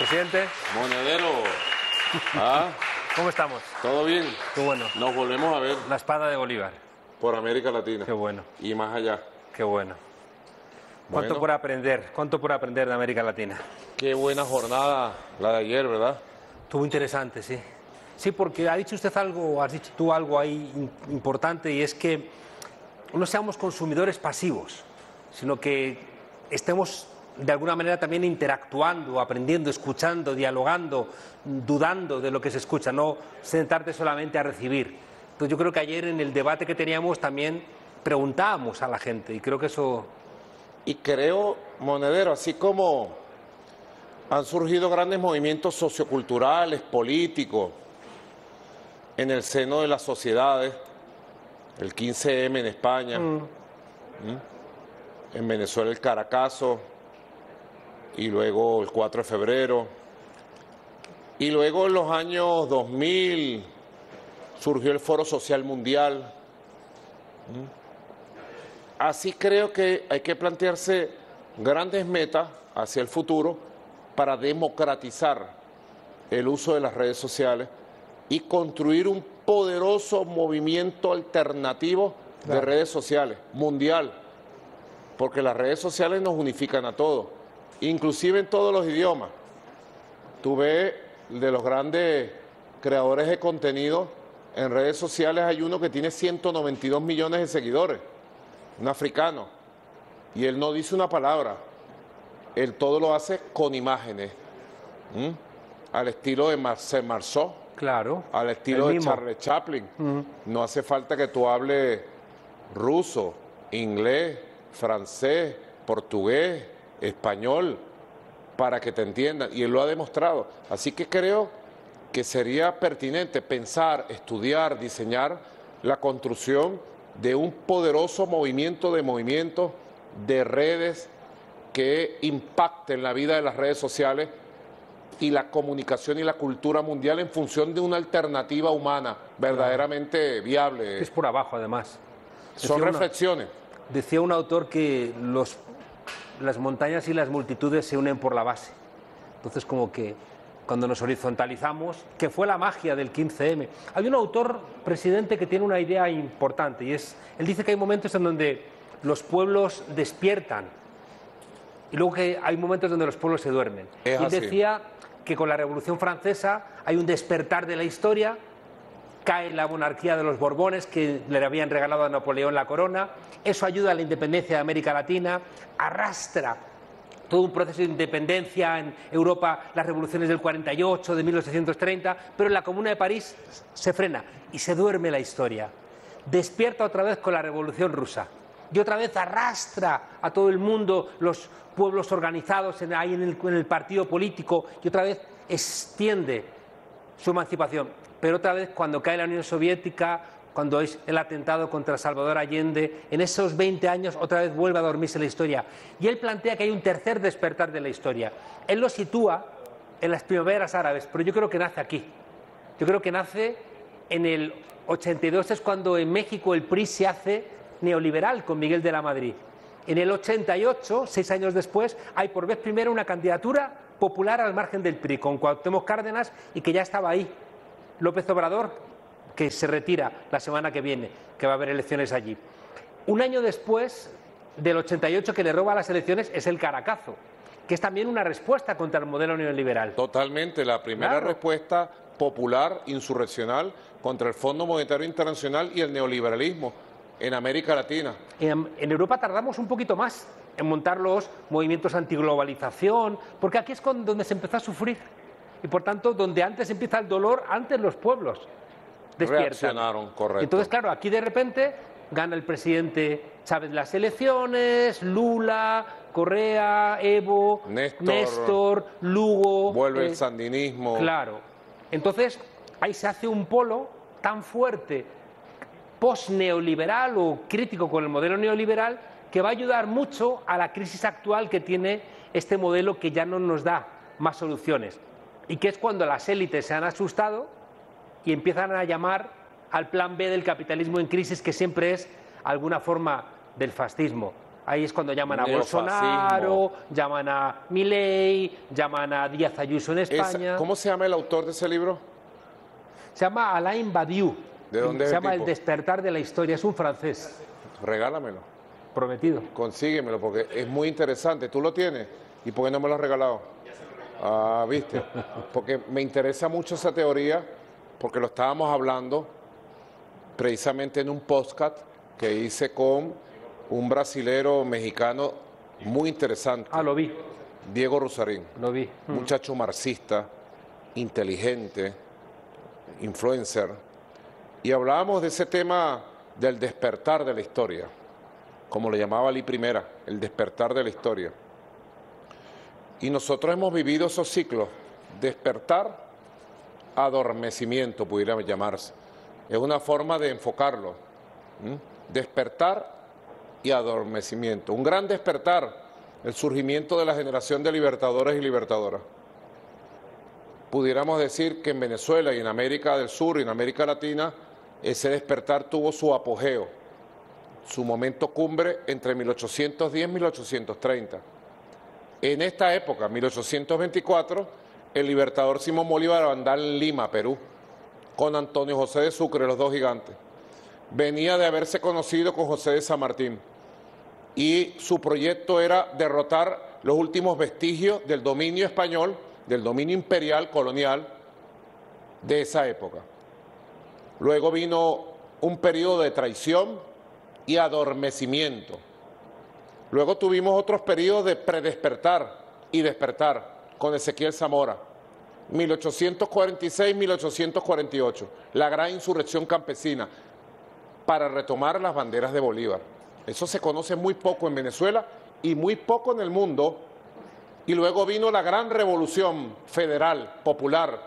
Presidente. Monedero. ¿Ah? ¿Cómo estamos? ¿Todo bien? Qué bueno. Nos volvemos a ver La espada de Bolívar. por América Latina. Qué bueno. Y más allá. Qué bueno. ¿Cuánto Bueno. por aprender? ¿Cuánto por aprender de América Latina? Qué buena jornada la de ayer, ¿verdad? Estuvo interesante, sí. Sí, porque ha dicho usted algo, has dicho tú algo ahí importante, y es que no seamos consumidores pasivos, sino que estemos de alguna manera también interactuando, aprendiendo, escuchando, dialogando, dudando de lo que se escucha, no sentarte solamente a recibir. Entonces yo creo que ayer en el debate que teníamos también preguntábamos a la gente, y creo que eso... Y creo, Monedero, así como han surgido grandes movimientos socioculturales, políticos, en el seno de las sociedades, el 15M en España, en Venezuela el Caracazo, y luego el 4 de febrero, y luego en los años 2000 surgió el Foro Social Mundial. Así creo que hay que plantearse grandes metas hacia el futuro para democratizar el uso de las redes sociales y construir un poderoso movimiento alternativo de redes sociales, mundial, porque las redes sociales nos unifican a todos, inclusive en todos los idiomas. Tú ves de los grandes creadores de contenido en redes sociales, hay uno que tiene 192 millones de seguidores, un africano, y él no dice una palabra, él todo lo hace con imágenes, al estilo de Marcel Marceau, Claro. al estilo de mismo. Charles Chaplin. No hace falta que tú hables ruso, inglés, francés, portugués, español, para que te entiendan, y él lo ha demostrado. Así que creo que sería pertinente pensar, estudiar, diseñar la construcción de un poderoso movimientos de redes que impacten la vida de las redes sociales y la comunicación y la cultura mundial en función de una alternativa humana verdaderamente viable. Es por abajo, además. Son reflexiones. Decía un autor que las montañas y las multitudes se unen por la base. Entonces, como que cuando nos horizontalizamos, que fue la magia del 15M. Hay un autor, presidente, que tiene una idea importante, y es, él dice que hay momentos en donde los pueblos despiertan y luego que hay momentos donde los pueblos se duermen. Es Y él así. decía que con la Revolución Francesa hay un despertar de la historia, cae la monarquía de los Borbones, que le habían regalado a Napoleón la corona, eso ayuda a la independencia de América Latina, arrastra todo un proceso de independencia en Europa, las revoluciones del 48, de 1830, pero en la Comuna de París se frena y se duerme la historia. Despierta otra vez con la Revolución Rusa y otra vez arrastra a todo el mundo, los pueblos organizados ahí en el partido político, y otra vez extiende su emancipación. Pero otra vez, cuando cae la Unión Soviética, cuando es el atentado contra Salvador Allende, en esos 20 años otra vez vuelve a dormirse la historia. Y él plantea que hay un tercer despertar de la historia. Él lo sitúa en las primaveras árabes, pero yo creo que nace aquí. Yo creo que nace en el 82, es cuando en México el PRI se hace neoliberal con Miguel de la Madrid. En el 88, 6 años después, hay por vez primera una candidatura popular al margen del PRI, con Cuauhtémoc Cárdenas, y que ya estaba ahí. López Obrador, que se retira la semana que viene, que va a haber elecciones allí. Un año después del 88, que le roba las elecciones, es el Caracazo, que es también una respuesta contra el modelo neoliberal. Totalmente, la primera Claro. respuesta popular, insurreccional, contra el Fondo Monetario Internacional y el neoliberalismo en América Latina. En Europa tardamos un poquito más en montar los movimientos antiglobalización, porque aquí es donde se empezó a sufrir. Y por tanto, donde antes empieza el dolor, antes los pueblos despiertan. Reaccionaron, correcto. Entonces, claro, aquí de repente gana el presidente Chávez las elecciones, Lula, Correa, Evo, Néstor, Lugo... Vuelve el sandinismo. Claro. Entonces, ahí se hace un polo tan fuerte, post-neoliberal o crítico con el modelo neoliberal, que va a ayudar mucho a la crisis actual que tiene este modelo, que ya no nos da más soluciones. Y que es cuando las élites se han asustado y empiezan a llamar al plan B del capitalismo en crisis, que siempre es alguna forma del fascismo. Ahí es cuando llaman a Neofascismo. Bolsonaro, llaman a Milei, llaman a Díaz Ayuso en España. ¿Cómo se llama el autor de ese libro? Se llama Alain Badiou. ¿De dónde es Se el llama tipo? El despertar de la historia. Es un francés. Regálamelo. Prometido. Consíguemelo porque es muy interesante. ¿Tú lo tienes? ¿Y por qué no me lo has regalado? Ah, viste. Porque me interesa mucho esa teoría, porque lo estábamos hablando precisamente en un podcast que hice con un brasilero mexicano muy interesante, Ah, lo vi. Diego Rusarín, Lo vi. muchacho marxista, inteligente, influencer, y hablábamos de ese tema del despertar de la historia, como le llamaba Lee Primera, el despertar de la historia. Y nosotros hemos vivido esos ciclos, despertar, adormecimiento, pudiera llamarse. Es una forma de enfocarlo. Despertar y adormecimiento. Un gran despertar, el surgimiento de la generación de libertadores y libertadoras. Pudiéramos decir que en Venezuela y en América del Sur y en América Latina, ese despertar tuvo su apogeo, su momento cumbre entre 1810 y 1830. En esta época, 1824, el libertador Simón Bolívar andaba en Lima, Perú, con Antonio José de Sucre, los dos gigantes. Venía de haberse conocido con José de San Martín y su proyecto era derrotar los últimos vestigios del dominio español, del dominio imperial, colonial de esa época. Luego vino un periodo de traición y adormecimiento. Luego tuvimos otros periodos de predespertar y despertar con Ezequiel Zamora, 1846-1848, la gran insurrección campesina para retomar las banderas de Bolívar. Eso se conoce muy poco en Venezuela y muy poco en el mundo. Y luego vino la gran revolución federal, popular,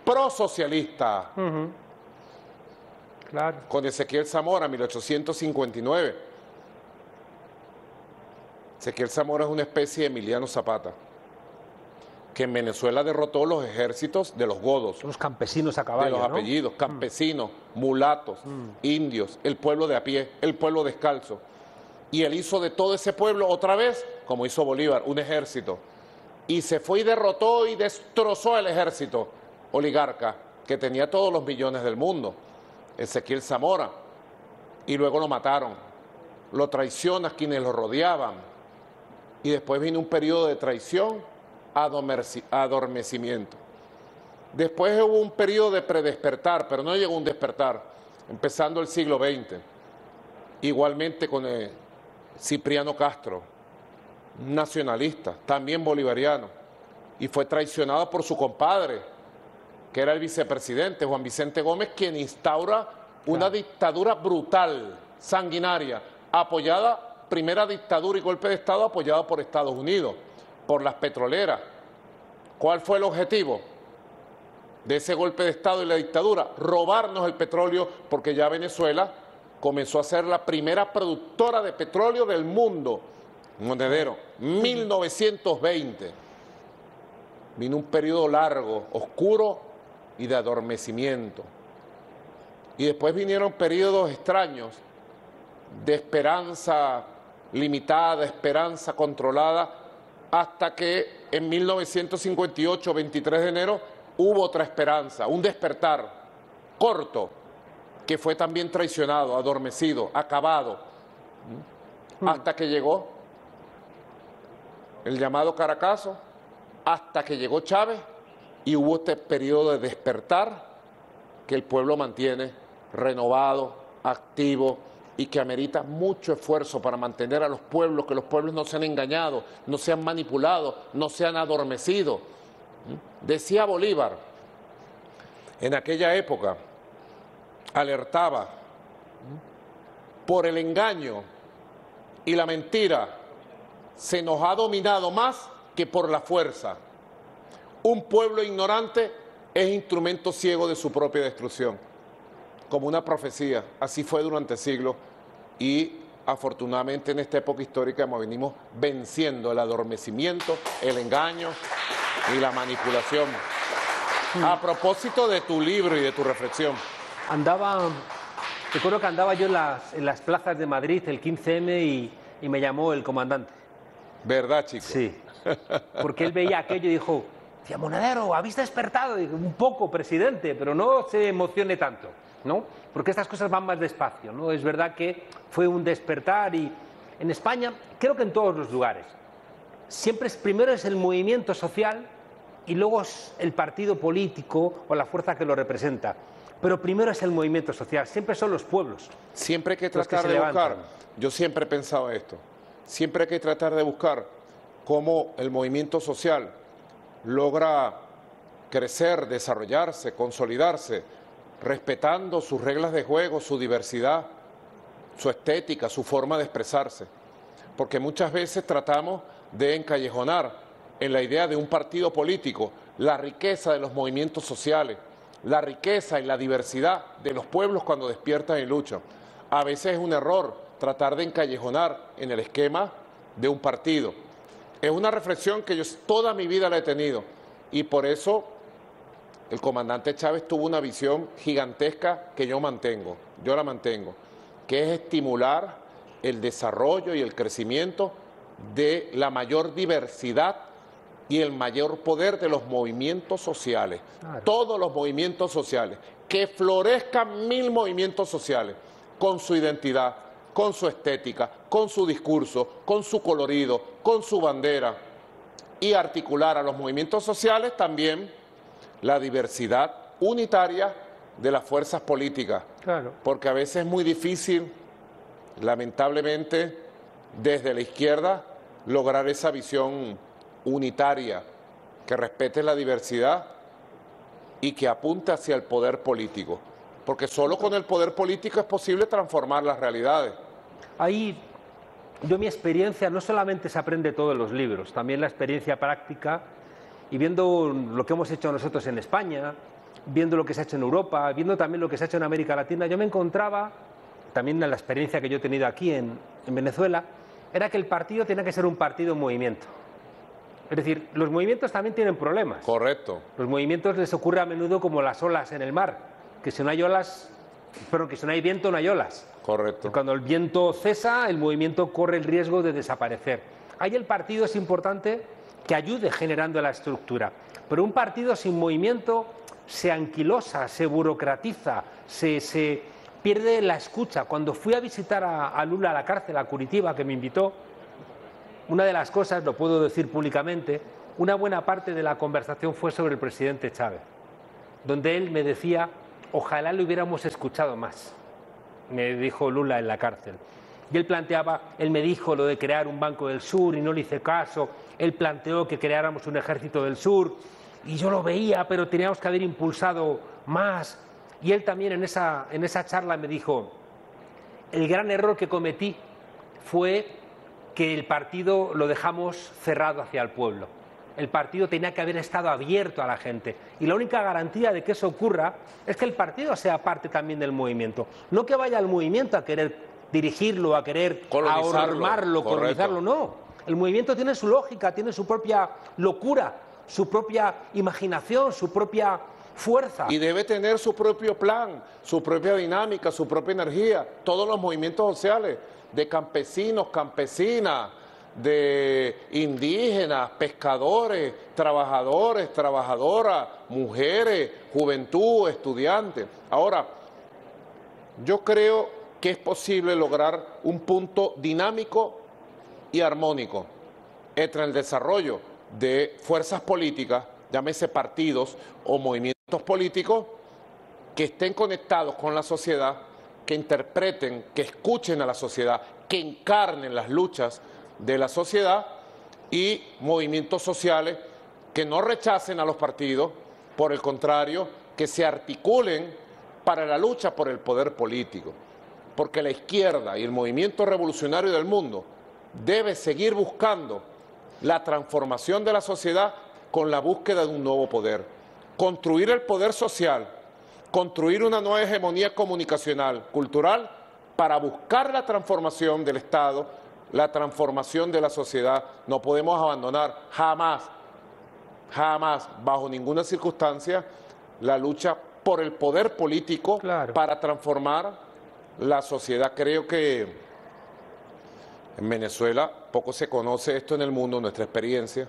prosocialista, Claro. con Ezequiel Zamora, 1859. Ezequiel Zamora es una especie de Emiliano Zapata, que en Venezuela derrotó los ejércitos de los godos, Los campesinos a caballo, de los ¿no? apellidos, campesinos, mulatos, indios, el pueblo de a pie, el pueblo descalzo. Y él hizo de todo ese pueblo otra vez, como hizo Bolívar, un ejército. Y se fue y derrotó y destrozó el ejército oligarca, que tenía todos los millones del mundo, Ezequiel Zamora. Y luego lo mataron, lo traicionan quienes lo rodeaban. Y después vino un periodo de traición, adormecimiento. Después hubo un periodo de predespertar, pero no llegó un despertar, empezando el siglo XX. Igualmente con Cipriano Castro, un nacionalista, también bolivariano, y fue traicionado por su compadre, que era el vicepresidente, Juan Vicente Gómez, quien instaura una dictadura brutal, sanguinaria, apoyada, primera dictadura y golpe de Estado apoyada por Estados Unidos, por las petroleras. ¿Cuál fue el objetivo de ese golpe de Estado y la dictadura? Robarnos el petróleo, porque ya Venezuela comenzó a ser la primera productora de petróleo del mundo. Monedero, 1920. Vino un periodo largo, oscuro y de adormecimiento. Y después vinieron periodos extraños de esperanza limitada, esperanza controlada, hasta que en 1958, 23 de enero, hubo otra esperanza, un despertar corto, que fue también traicionado, adormecido, acabado, hasta que llegó el llamado Caracazo, hasta que llegó Chávez y hubo este periodo de despertar que el pueblo mantiene renovado, activo y que amerita mucho esfuerzo para mantener a los pueblos, que los pueblos no sean engañados, no sean manipulados, no sean adormecidos. Decía Bolívar, en aquella época, alertaba por el engaño y la mentira, se nos ha dominado más que por la fuerza. Un pueblo ignorante es instrumento ciego de su propia destrucción, como una profecía. Así fue durante siglos y afortunadamente en esta época histórica venimos venciendo el adormecimiento, el engaño y la manipulación. A propósito de tu libro y de tu reflexión. Recuerdo que andaba yo en las plazas de Madrid el 15M y me llamó el comandante. ¿Verdad, chico? Sí, porque él veía aquello y dijo, decía, Monedero, ¿habéis despertado? Y digo, un poco, presidente, pero no se emocione tanto, ¿no? Porque estas cosas van más despacio, ¿no? Es verdad que fue un despertar y en España, creo que en todos los lugares, siempre primero es el movimiento social y luego es el partido político o la fuerza que lo representa. Pero primero es el movimiento social, siempre son los pueblos. Siempre hay que tratar de buscar, yo siempre he pensado esto, siempre hay que tratar de buscar cómo el movimiento social logra crecer, desarrollarse, consolidarse, respetando sus reglas de juego, su diversidad, su estética, su forma de expresarse. Porque muchas veces tratamos de encallejonar en la idea de un partido político la riqueza de los movimientos sociales, la riqueza y la diversidad de los pueblos cuando despiertan y luchan. A veces es un error tratar de encallejonar en el esquema de un partido. Es una reflexión que yo toda mi vida la he tenido y por eso el comandante Chávez tuvo una visión gigantesca que yo la mantengo, que es estimular el desarrollo y el crecimiento de la mayor diversidad y el mayor poder de los movimientos sociales, claro. Todos los movimientos sociales, que florezcan 1000 movimientos sociales, con su identidad, con su estética, con su discurso, con su colorido, con su bandera, y articular a los movimientos sociales también la diversidad unitaria de las fuerzas políticas, claro. Porque a veces es muy difícil, lamentablemente, desde la izquierda, lograr esa visión unitaria, que respete la diversidad y que apunte hacia el poder político, porque solo con el poder político es posible transformar las realidades. Ahí, yo mi experiencia, no solamente se aprende todo en los libros, también la experiencia práctica, y viendo lo que hemos hecho nosotros en España, viendo lo que se ha hecho en Europa, viendo también lo que se ha hecho en América Latina, yo me encontraba, también en la experiencia que yo he tenido aquí en Venezuela, era que el partido tiene que ser un partido en movimiento. Es decir, los movimientos también tienen problemas. Correcto. Los movimientos les ocurre a menudo como las olas en el mar, que si no hay olas, pero que si no hay viento no hay olas. Correcto. Y cuando el viento cesa, el movimiento corre el riesgo de desaparecer. Ahí el partido es importante que ayude generando la estructura, pero un partido sin movimiento se anquilosa, se burocratiza, se pierde la escucha. Cuando fui a visitar a Lula a la cárcel, a Curitiba, que me invitó, una de las cosas, lo puedo decir públicamente, una buena parte de la conversación fue sobre el presidente Chávez, donde él me decía, ojalá lo hubiéramos escuchado más, me dijo Lula en la cárcel. Y él me dijo lo de crear un Banco del Sur y no le hice caso, él planteó que creáramos un ejército del sur y yo lo veía, pero teníamos que haber impulsado más. Y él también en esa charla me dijo, el gran error que cometí fue que el partido lo dejamos cerrado hacia el pueblo. El partido tenía que haber estado abierto a la gente. Y la única garantía de que eso ocurra es que el partido sea parte también del movimiento. No que vaya al movimiento a querer dirigirlo, a querer ahormarlo, colonizarlo, no. El movimiento tiene su lógica, tiene su propia locura, su propia imaginación, su propia fuerza. Y debe tener su propio plan, su propia dinámica, su propia energía. Todos los movimientos sociales, de campesinos, campesinas, de indígenas, pescadores, trabajadores, trabajadoras, mujeres, juventud, estudiantes. Ahora, yo creo que es posible lograr un punto dinámico y armónico entre el desarrollo de fuerzas políticas, llámese partidos o movimientos políticos, que estén conectados con la sociedad, que interpreten, que escuchen a la sociedad, que encarnen las luchas de la sociedad, y movimientos sociales que no rechacen a los partidos, por el contrario, que se articulen para la lucha por el poder político. Porque la izquierda y el movimiento revolucionario del mundo debe seguir buscando la transformación de la sociedad con la búsqueda de un nuevo poder. Construir el poder social, construir una nueva hegemonía comunicacional, cultural, para buscar la transformación del Estado, la transformación de la sociedad. No podemos abandonar jamás, jamás, bajo ninguna circunstancia, la lucha por el poder político, claro, para transformar la sociedad. Creo que En Venezuela poco se conoce esto en el mundo, nuestra experiencia.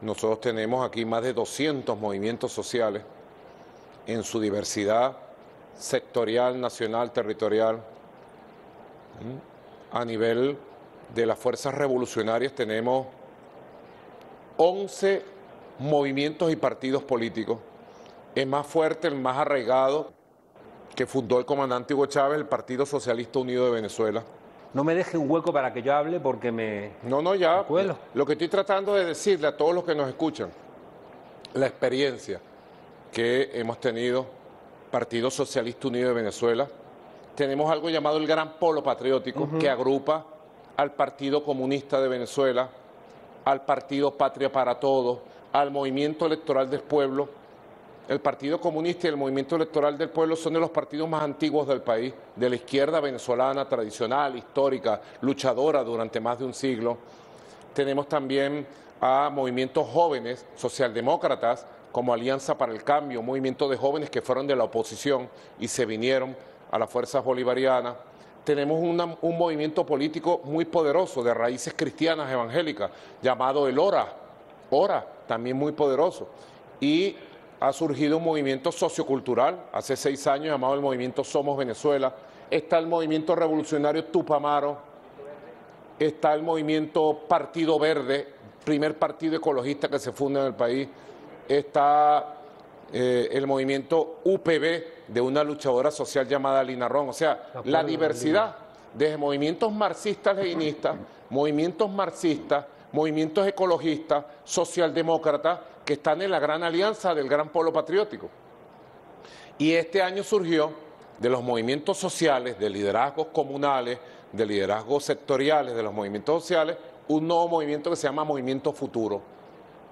Nosotros tenemos aquí más de 200 movimientos sociales en su diversidad sectorial, nacional, territorial. A nivel de las fuerzas revolucionarias tenemos 11 movimientos y partidos políticos. Es más fuerte, el más arraigado que fundó el comandante Hugo Chávez, el Partido Socialista Unido de Venezuela. No me deje un hueco para que yo hable porque me Ya. cuelo. Lo que estoy tratando de decirle a todos los que nos escuchan, la experiencia que hemos tenido, Partido Socialista Unido de Venezuela, tenemos algo llamado el Gran Polo Patriótico, que agrupa al Partido Comunista de Venezuela, al Partido Patria para Todos, al Movimiento Electoral del Pueblo. El Partido Comunista y el Movimiento Electoral del Pueblo son de los partidos más antiguos del país, de la izquierda venezolana tradicional, histórica, luchadora durante más de un siglo. Tenemos también a movimientos jóvenes, socialdemócratas, como Alianza para el Cambio, un movimiento de jóvenes que fueron de la oposición y se vinieron a las fuerzas bolivarianas. Tenemos un movimiento político muy poderoso de raíces cristianas evangélicas, llamado el ORA, también muy poderoso. Y ha surgido un movimiento sociocultural, hace 6 años, llamado el movimiento Somos Venezuela. Está el movimiento revolucionario Tupamaro, está el movimiento Partido Verde, primer partido ecologista que se funda en el país. Está el movimiento UPB, de una luchadora social llamada Lina Ron. O sea, la diversidad, desde movimientos marxistas-leninistas, movimientos marxistas, movimientos ecologistas, socialdemócratas, que están en la gran alianza del Gran Polo Patriótico. Y este año surgió de los movimientos sociales, de liderazgos comunales, de liderazgos sectoriales de los movimientos sociales, un nuevo movimiento que se llama Movimiento Futuro,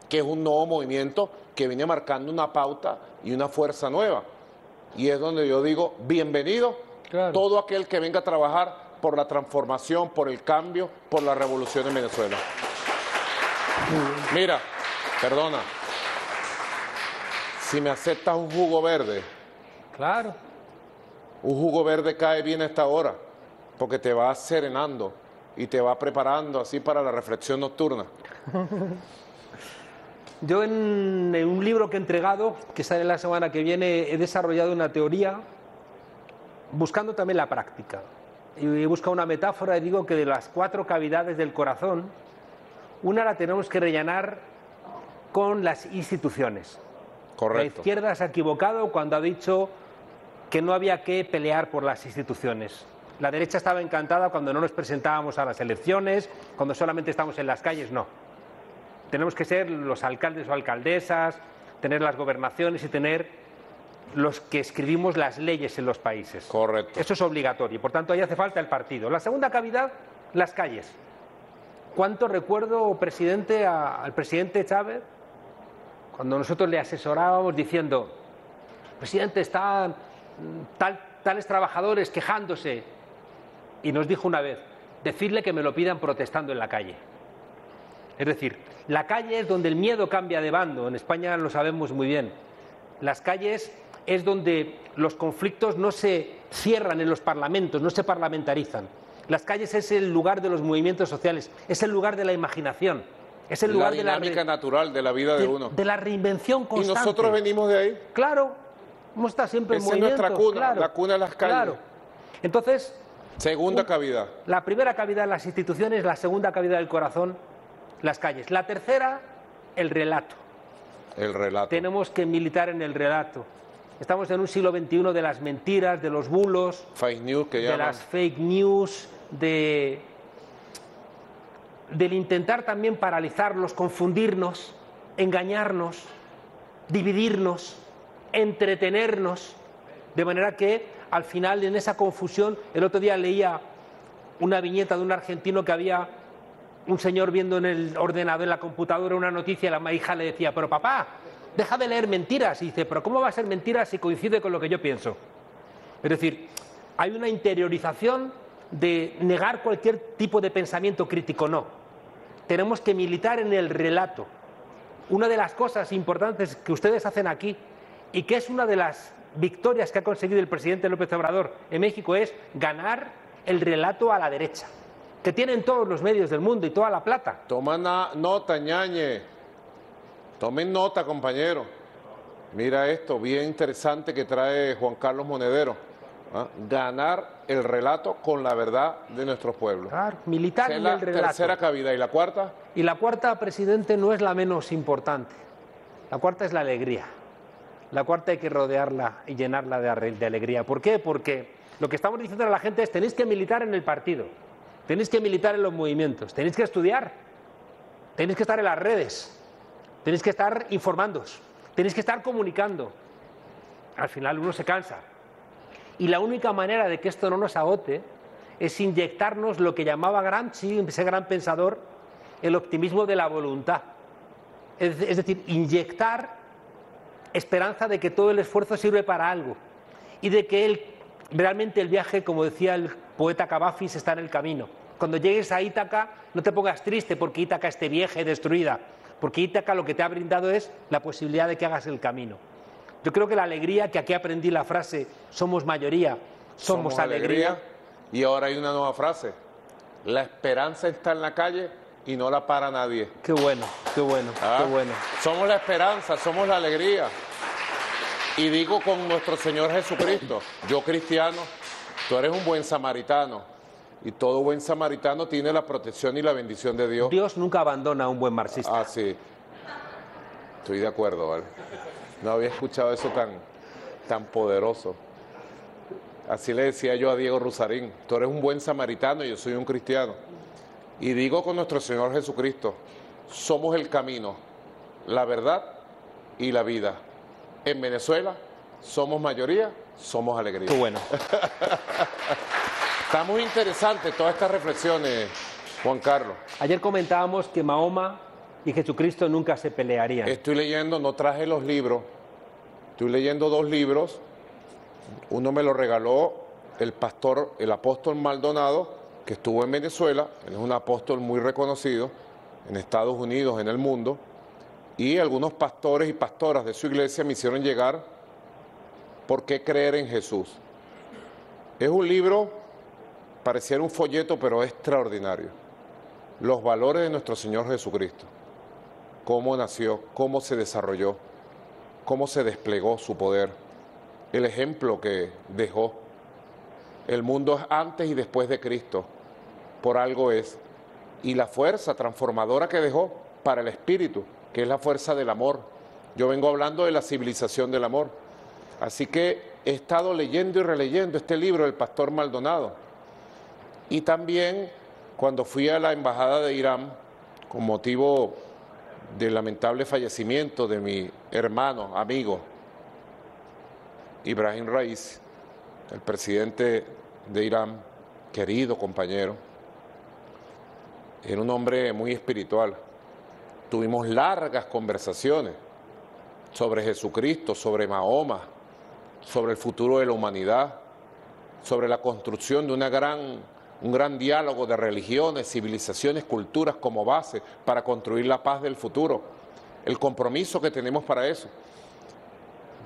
que es un nuevo movimiento que viene marcando una pauta y una fuerza nueva. Y es donde yo digo, bienvenido todo aquel que venga a trabajar por la transformación, por el cambio, por la revolución en Venezuela. Mira, perdona, si me aceptas un jugo verde. Claro. Un jugo verde cae bien a esta hora, porque te va serenando y te va preparando así para la reflexión nocturna. Yo en un libro que he entregado, que sale la semana que viene, he desarrollado una teoría buscando también la práctica. Y he buscado una metáfora y digo que de las 4 cavidades del corazón, una la tenemos que rellenar con las instituciones. Correcto. La izquierda se ha equivocado cuando ha dicho que no había que pelear por las instituciones. La derecha estaba encantada cuando no nos presentábamos a las elecciones, cuando solamente estamos en las calles, no. Tenemos que ser los alcaldes o alcaldesas, tener las gobernaciones y tener los que escribimos las leyes en los países. Correcto. Eso es obligatorio y por tanto ahí hace falta el partido. La segunda cavidad, las calles. ¿Cuánto recuerdo, presidente, al presidente Chávez, cuando nosotros le asesorábamos diciendo, presidente, están tales trabajadores quejándose, y nos dijo una vez, decirle que me lo pidan protestando en la calle? Es decir, la calle es donde el miedo cambia de bando. En España lo sabemos muy bien. Las calles es donde los conflictos no se cierran en los parlamentos, no se parlamentarizan. Las calles es el lugar de los movimientos sociales, es el lugar de la imaginación, es el lugar de la dinámica natural de la vida de uno. De la reinvención constante. Y nosotros venimos de ahí. Claro, hemos estado siempre en movimiento. Esa es nuestra cuna, claro, la cuna de las calles. Claro. Entonces, segunda cavidad. La primera cavidad, las instituciones; la segunda cavidad del corazón, las calles. La tercera, el relato. El relato. Tenemos que militar en el relato. Estamos en un siglo XXI de las mentiras, de los bulos, fake news que de llaman. las fake news, del intentar también paralizarlos, confundirnos, engañarnos, dividirnos, entretenernos, de manera que al final en esa confusión, el otro día leía una viñeta de un argentino que había un señor viendo en el ordenador, en la computadora, una noticia, y la hija le decía, pero papá, deja de leer mentiras. Y dice, pero ¿cómo va a ser mentira si coincide con lo que yo pienso? Es decir, hay una interiorización de negar cualquier tipo de pensamiento crítico. No, tenemos que militar en el relato. Una de las cosas importantes que ustedes hacen aquí, y que es una de las victorias que ha conseguido el presidente López Obrador en México, es ganar el relato a la derecha. que tienen todos los medios del mundo y toda la plata. Toma nota, ñañe. Tomen nota, compañero. Mira esto, bien interesante que trae Juan Carlos Monedero. Ganar el relato con la verdad de nuestros pueblos. Claro, militar Esa y es la el relato. tercera cavidad. ¿Y la cuarta? Y la cuarta, presidente, no es la menos importante. La cuarta es la alegría. La cuarta hay que rodearla y llenarla de alegría. ¿Por qué? Porque lo que estamos diciendo a la gente es: tenéis que militar en el partido, tenéis que militar en los movimientos, tenéis que estudiar, tenéis que estar en las redes, tenéis que estar informándoos, tenéis que estar comunicando. Al final uno se cansa. Y la única manera de que esto no nos agote es inyectarnos lo que llamaba Gramsci, ese gran pensador, el optimismo de la voluntad. Es decir, inyectar esperanza de que todo el esfuerzo sirve para algo y de que realmente el viaje, como decía el poeta Cavafis, está en el camino. Cuando llegues a Ítaca, no te pongas triste porque Ítaca esté vieja y destruida, porque Ítaca lo que te ha brindado es la posibilidad de que hagas el camino. Yo creo que la alegría, que aquí aprendí la frase somos mayoría, somos alegría. Y ahora hay una nueva frase: la esperanza está en la calle y no la para nadie. Qué bueno, qué bueno, qué bueno. Somos la esperanza, somos la alegría. Y digo con nuestro Señor Jesucristo: yo cristiano, tú eres un buen samaritano. Y todo buen samaritano tiene la protección y la bendición de Dios. Dios nunca abandona a un buen marxista. Ah, sí. Estoy de acuerdo, ¿vale? No había escuchado eso tan poderoso. Así le decía yo a Diego Rusarín: tú eres un buen samaritano y yo soy un cristiano. Y digo con nuestro Señor Jesucristo: somos el camino, la verdad y la vida. En Venezuela somos mayoría, somos alegría. Qué bueno. Está muy interesante todas estas reflexiones, Juan Carlos. Ayer comentábamos que Mahoma y Jesucristo nunca se pelearían. Estoy leyendo, no traje los libros, estoy leyendo 2 libros. Uno me lo regaló el apóstol Maldonado, que estuvo en Venezuela. Él es un apóstol muy reconocido en Estados Unidos, en el mundo. Y algunos pastores y pastoras de su iglesia me hicieron llegar ¿Por qué creer en Jesús? Es un libro, pareciera un folleto, pero es extraordinario. Los valores de nuestro Señor Jesucristo. Cómo nació, cómo se desarrolló, cómo se desplegó su poder. El ejemplo que dejó. El mundo es antes y después de Cristo. Por algo es. Y la fuerza transformadora que dejó para el espíritu, que es la fuerza del amor. Yo vengo hablando de la civilización del amor. Así que he estado leyendo y releyendo este libro del pastor Maldonado. Y también cuando fui a la embajada de Irán, con motivo del lamentable fallecimiento de mi hermano, amigo, Ibrahim Raisi, el presidente de Irán, querido compañero, era un hombre muy espiritual. Tuvimos largas conversaciones sobre Jesucristo, sobre Mahoma, sobre el futuro de la humanidad, sobre la construcción de un gran diálogo de religiones, civilizaciones, culturas como base para construir la paz del futuro, el compromiso que tenemos para eso.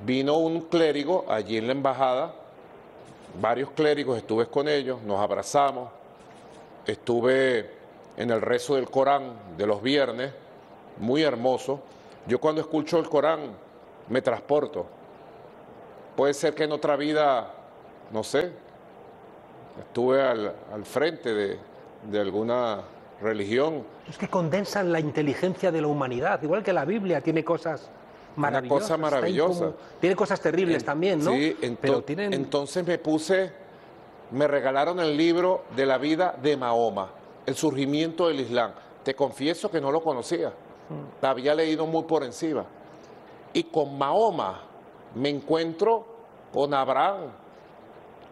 Vino un clérigo allí en la embajada, varios clérigos, estuve con ellos, nos abrazamos, estuve en el rezo del Corán de los viernes, muy hermoso. Yo cuando escucho el Corán me transporto. Puede ser que en otra vida, no sé, estuve al frente de alguna religión. Es que condensan la inteligencia de la humanidad, igual que la Biblia tiene cosas maravillosas. Una cosa maravillosa. Tiene cosas terribles también, ¿no? Sí, entonces me regalaron el libro de la vida de Mahoma, el surgimiento del Islam. Te confieso que no lo conocía, la había leído muy por encima. Y con Mahoma me encuentro con Abraham,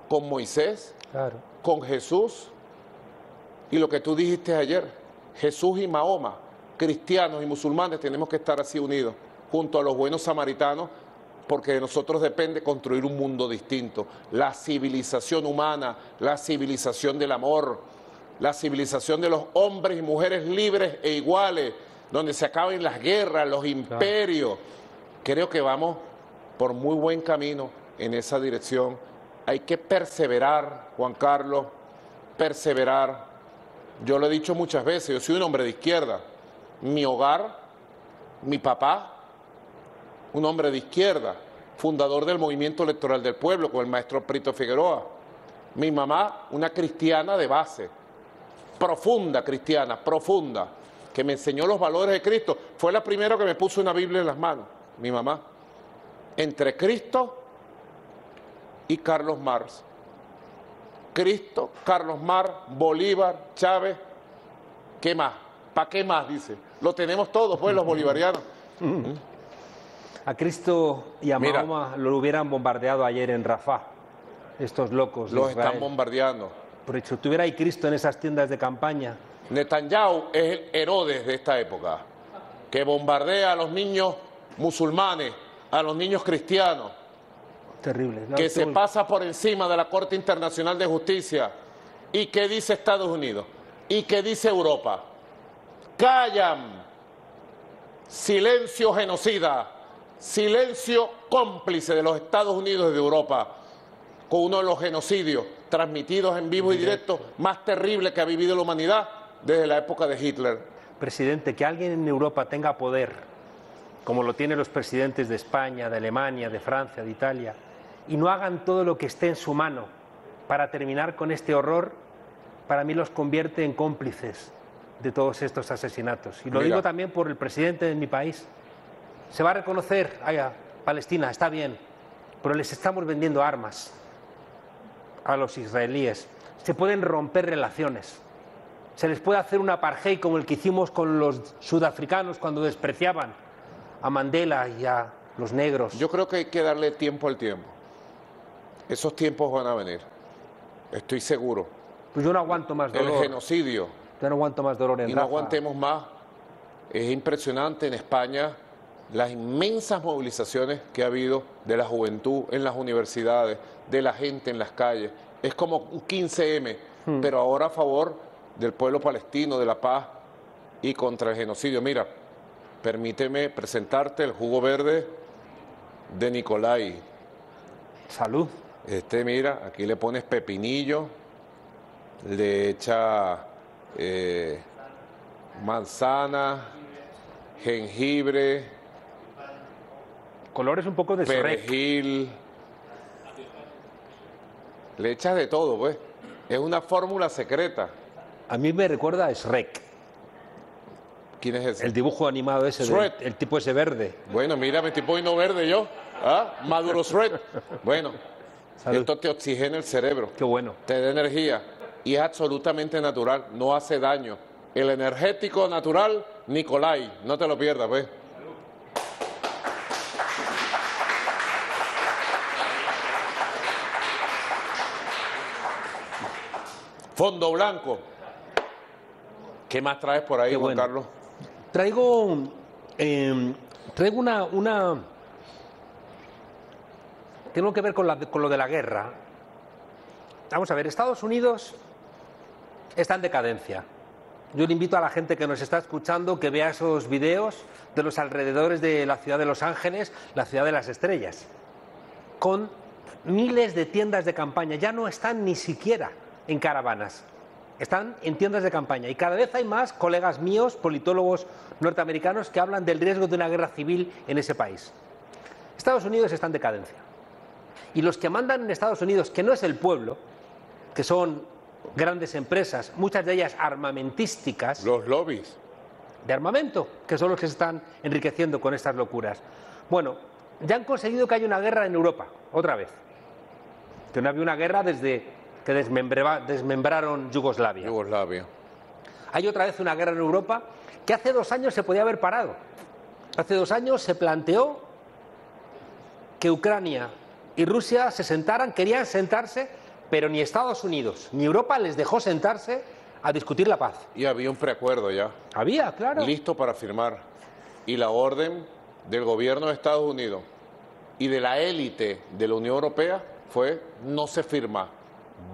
con Moisés, claro, con Jesús. Y lo que tú dijiste ayer, Jesús y Mahoma, cristianos y musulmanes, tenemos que estar así unidos, junto a los buenos samaritanos, porque de nosotros depende construir un mundo distinto. La civilización humana, la civilización del amor, la civilización de los hombres y mujeres libres e iguales, donde se acaben las guerras, los imperios. Creo que vamos por muy buen camino en esa dirección. Hay que perseverar, Juan Carlos, perseverar. Yo lo he dicho muchas veces, yo soy un hombre de izquierda. Mi hogar, mi papá, un hombre de izquierda, fundador del Movimiento Electoral del Pueblo con el maestro Prito Figueroa. Mi mamá, una cristiana de base, profunda cristiana, profunda, que me enseñó los valores de Cristo. Fue la primera que me puso una Biblia en las manos, mi mamá. Entre Cristo y Carlos Marx. Cristo, Carlos Marx, Bolívar, Chávez, ¿qué más? ¿Para qué más? Dice. Lo tenemos todos, pues, los bolivarianos. A Cristo y a Mahoma lo hubieran bombardeado ayer en Rafah, estos locos. Los están bombardeando. Por hecho, ¿tuviera ahí Cristo en esas tiendas de campaña? Netanyahu es el Herodes de esta época, que bombardea a los niños musulmanes, a los niños cristianos. Terrible. No, que se pasa por encima de la Corte Internacional de Justicia. ¿Y qué dice Estados Unidos? ¿Y qué dice Europa? Callan. Silencio genocida. Silencio cómplice de los Estados Unidos y de Europa con uno de los genocidios transmitidos en vivo y directo más terribles que ha vivido la humanidad desde la época de Hitler. Presidente, que alguien en Europa tenga poder, como lo tienen los presidentes de España, de Alemania, de Francia, de Italia, y no hagan todo lo que esté en su mano para terminar con este horror, para mí los convierte en cómplices de todos estos asesinatos. Y lo digo también por el presidente de mi país. Se va a reconocer a Palestina, está bien, pero les estamos vendiendo armas a los israelíes. Se pueden romper relaciones. Se les puede hacer un apartheid como el que hicimos con los sudafricanos cuando despreciaban a Mandela y a los negros. Yo creo que hay que darle tiempo al tiempo. Esos tiempos van a venir. Estoy seguro. Pues yo no aguanto más dolor. El genocidio. Yo no aguanto más dolor en Y Rafa. no aguantemos más. Es impresionante en España las inmensas movilizaciones que ha habido de la juventud en las universidades, de la gente en las calles. Es como un 15M, pero ahora a favor del pueblo palestino, de la paz y contra el genocidio. Mira, permíteme presentarte el jugo verde de Nicolai. Salud. Mira, aquí le pones pepinillo, le echa manzana, jengibre, Colores un poco de Shrek. perejil, le echas de todo, pues. Es una fórmula secreta. A mí me recuerda a Shrek, ¿Quién es ese? el dibujo animado ese, Shrek. el tipo ese verde. Bueno, mira, me estoy poniendo verde yo. ¿Ah? Maduro Shrek. Bueno, Salud. esto te oxigena el cerebro, Qué bueno. te da energía y es absolutamente natural, no hace daño. El energético natural Nicolai, no te lo pierdas, pues. Fondo blanco. ¿Qué más traes por ahí, Qué Juan bueno. Carlos? Traigo una... Tengo que ver con lo de la guerra. Vamos a ver, Estados Unidos está en decadencia. Yo le invito a la gente que nos está escuchando que vea esos videos de los alrededores de la ciudad de Los Ángeles, la ciudad de las estrellas, con miles de tiendas de campaña. Ya no están ni siquiera en caravanas, están en tiendas de campaña. Y cada vez hay más colegas míos, politólogos norteamericanos, que hablan del riesgo de una guerra civil en ese país. Estados Unidos está en decadencia. Y los que mandan en Estados Unidos, que no es el pueblo, que son grandes empresas, muchas de ellas armamentísticas, Los lobbies. de armamento, que son los que se están enriqueciendo con estas locuras. Bueno, ya han conseguido que haya una guerra en Europa, otra vez. Que no había una guerra desde que desmembraron Yugoslavia. Yugoslavia. Hay otra vez una guerra en Europa que hace 2 años se podía haber parado. Hace 2 años se planteó que Ucrania y Rusia se sentaran, querían sentarse, pero ni Estados Unidos ni Europa les dejó sentarse a discutir la paz. Y había un preacuerdo ya. Había, claro. Listo para firmar. Y la orden del gobierno de Estados Unidos y de la élite de la Unión Europea fue: no se firma,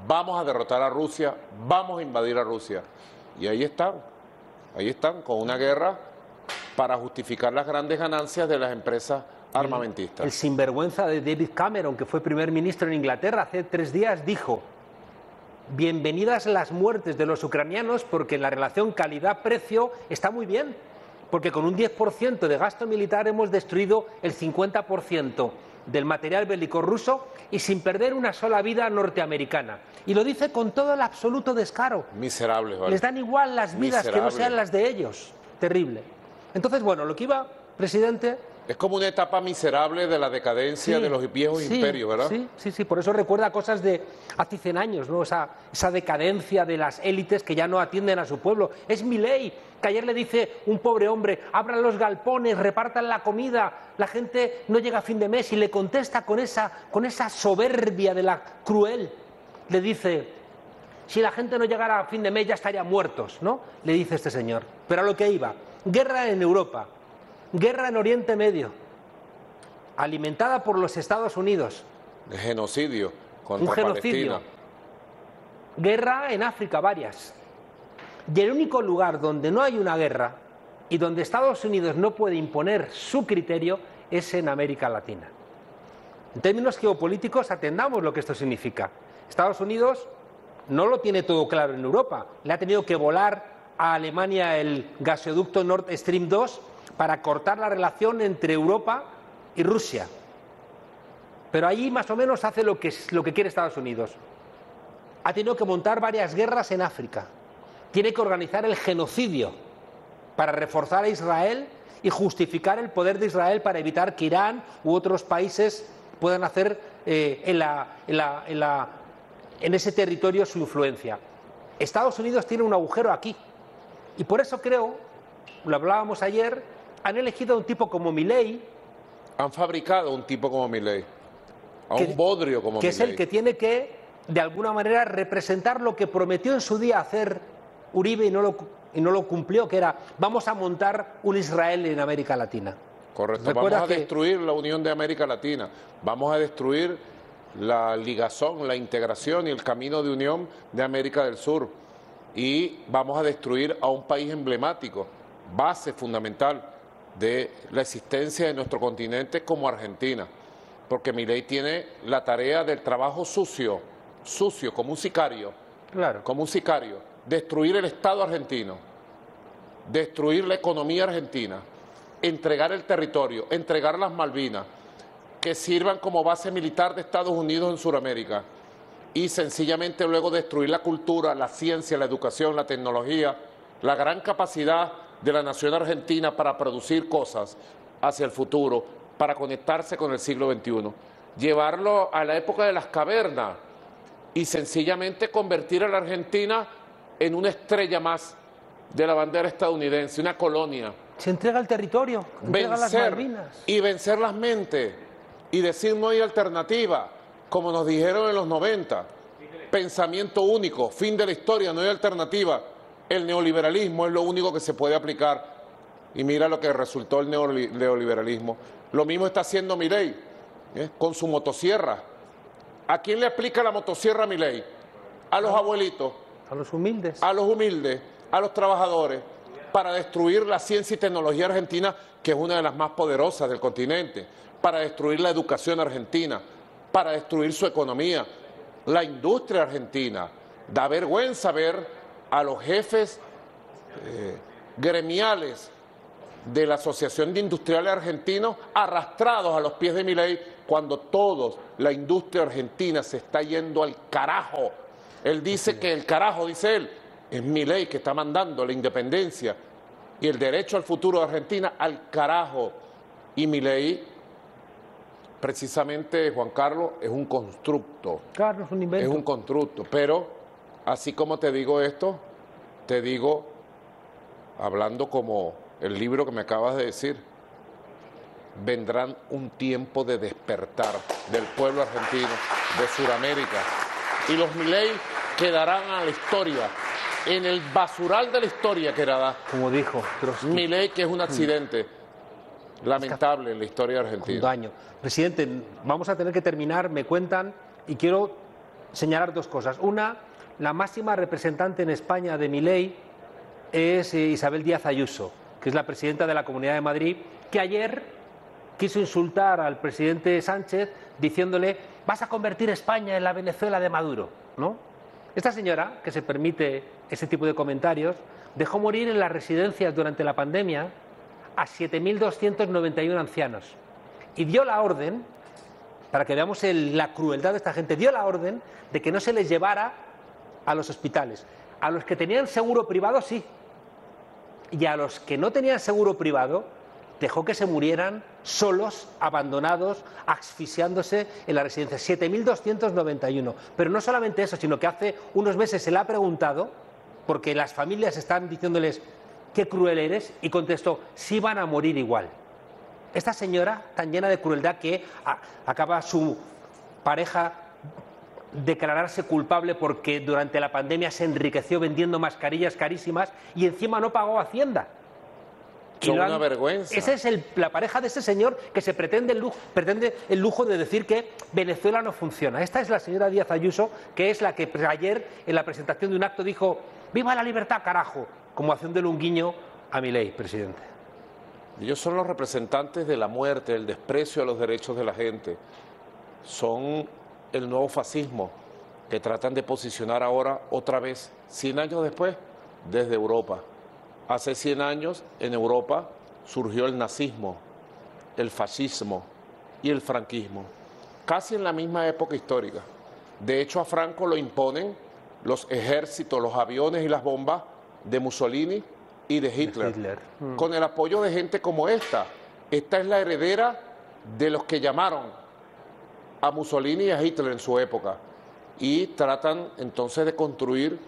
vamos a derrotar a Rusia, vamos a invadir a Rusia. Y ahí están, con una guerra para justificar las grandes ganancias de las empresas armamentistas. El sinvergüenza de David Cameron, que fue primer ministro en Inglaterra hace 3 días, dijo bienvenidas las muertes de los ucranianos, porque la relación calidad-precio está muy bien, porque con un 10% de gasto militar hemos destruido el 50% del material bélico ruso y sin perder una sola vida norteamericana. Y lo dice con todo el absoluto descaro. Miserables, ¿vale? Les dan igual las vidas que no sean las de ellos. Terrible. Entonces, bueno, lo que iba, presidente... Es como una etapa miserable de la decadencia de los viejos imperios, ¿verdad? Sí, por eso recuerda cosas de hace 100 años, ¿no? Esa decadencia de las élites que ya no atienden a su pueblo. Es Milei, que ayer le dice un pobre hombre, abran los galpones, repartan la comida, la gente no llega a fin de mes, y le contesta con esa soberbia de la cruel. Le dice, si la gente no llegara a fin de mes ya estarían muertos, ¿no? Le dice este señor. Pero a lo que iba, guerra en Europa. Guerra en Oriente Medio, alimentada por los Estados Unidos. Genocidio contra un genocidio. Palestina. Guerra en África, varias. Y el único lugar donde no hay una guerra y donde Estados Unidos no puede imponer su criterio es en América Latina. En términos geopolíticos, atendamos lo que esto significa. Estados Unidos no lo tiene todo claro en Europa. Le ha tenido que volar a Alemania el gasoducto Nord Stream 2 para cortar la relación entre Europa y Rusia. Pero allí más o menos hace lo que quiere Estados Unidos. Ha tenido que montar varias guerras en África. Tiene que organizar el genocidio para reforzar a Israel y justificar el poder de Israel para evitar que Irán u otros países puedan hacer en ese territorio su influencia. Estados Unidos tiene un agujero aquí. Y por eso creo, lo hablábamos ayer, han elegido a un tipo como Milei. Han fabricado un tipo como Milei, a un bodrio como Milei. Que es el que tiene que, de alguna manera, representar lo que prometió en su día hacer Uribe y no lo cumplió, que era, vamos a montar un Israel en América Latina. Correcto, vamos a destruir la Unión de América Latina, vamos a destruir la ligazón, la integración y el camino de unión de América del Sur, y vamos a destruir a un país emblemático, base fundamental de la existencia de nuestro continente como Argentina, porque Milei tiene la tarea del trabajo sucio, como un sicario, destruir el Estado argentino, destruir la economía argentina, entregar el territorio, entregar las Malvinas, que sirvan como base militar de Estados Unidos en Sudamérica, y sencillamente luego destruir la cultura, la ciencia, la educación, la tecnología, la gran capacidad de la nación argentina para producir cosas hacia el futuro, para conectarse con el siglo XXI, llevarlo a la época de las cavernas y sencillamente convertir a la Argentina en una estrella más de la bandera estadounidense, una colonia. Se entrega el territorio, entrega las Malvinas. Y vencer las mentes y decir no hay alternativa, como nos dijeron en los 90, pensamiento único, fin de la historia, no hay alternativa. El neoliberalismo es lo único que se puede aplicar, y mira lo que resultó el neoliberalismo. Lo mismo está haciendo Milei con su motosierra. ¿A quién le aplica la motosierra a Milei? A los abuelitos, a los humildes, a los trabajadores, para destruir la ciencia y tecnología argentina, que es una de las más poderosas del continente, para destruir la educación argentina, para destruir su economía, la industria argentina. Da vergüenza ver a los jefes gremiales de la Asociación de Industriales Argentinos arrastrados a los pies de Milei, cuando todos, la industria argentina se está yendo al carajo. Él dice que el carajo, dice él, es Milei que está mandando la independencia y el derecho al futuro de Argentina al carajo. Y Milei, precisamente, Juan Carlos, es un constructo. Claro, es un invento. Es un constructo, pero así como te digo esto, te digo, hablando como el libro que me acabas de decir, vendrán un tiempo de despertar del pueblo argentino, de Sudamérica, y los Milei quedarán a la historia, en el basural de la historia quedará. Como dijo Trotsky. Milei, que es un accidente lamentable en la historia argentina. Un daño. Presidente, vamos a tener que terminar, me cuentan, y quiero señalar dos cosas. Una, la máxima representante en España de Milei es Isabel Díaz Ayuso, que es la presidenta de la Comunidad de Madrid, que ayer quiso insultar al presidente Sánchez diciéndole: vas a convertir España en la Venezuela de Maduro, ¿no? Esta señora, que se permite ese tipo de comentarios, dejó morir en las residencias durante la pandemia a 7.291 ancianos y dio la orden, para que veamos la crueldad de esta gente, dio la orden de que no se les llevara a los hospitales. A los que tenían seguro privado sí, y a los que no tenían seguro privado dejó que se murieran solos, abandonados, asfixiándose en la residencia. 7.291. Pero no solamente eso, sino que hace unos meses se le ha preguntado, porque las familias están diciéndoles qué cruel eres, y contestó, sí van a morir igual. Esta señora tan llena de crueldad que acaba su pareja declararse culpable porque durante la pandemia se enriqueció vendiendo mascarillas carísimas y encima no pagó Hacienda. Son una vergüenza. Esa es la pareja de ese señor que se pretende el lujo de decir que Venezuela no funciona. Esta es la señora Díaz Ayuso, que es la que ayer en la presentación de un acto dijo ¡viva la libertad, carajo!, como haciéndole un guiño a Milei, presidente. Ellos son los representantes de la muerte, del desprecio a los derechos de la gente. Son el nuevo fascismo que tratan de posicionar ahora otra vez, 100 años después, desde Europa. Hace 100 años en Europa surgió el nazismo, el fascismo y el franquismo, casi en la misma época histórica. De hecho, a Franco lo imponen los ejércitos, los aviones y las bombas de Mussolini y de Hitler. Con el apoyo de gente como esta. Esta es la heredera de los que llamaron a Mussolini y a Hitler en su época, y tratan entonces de construir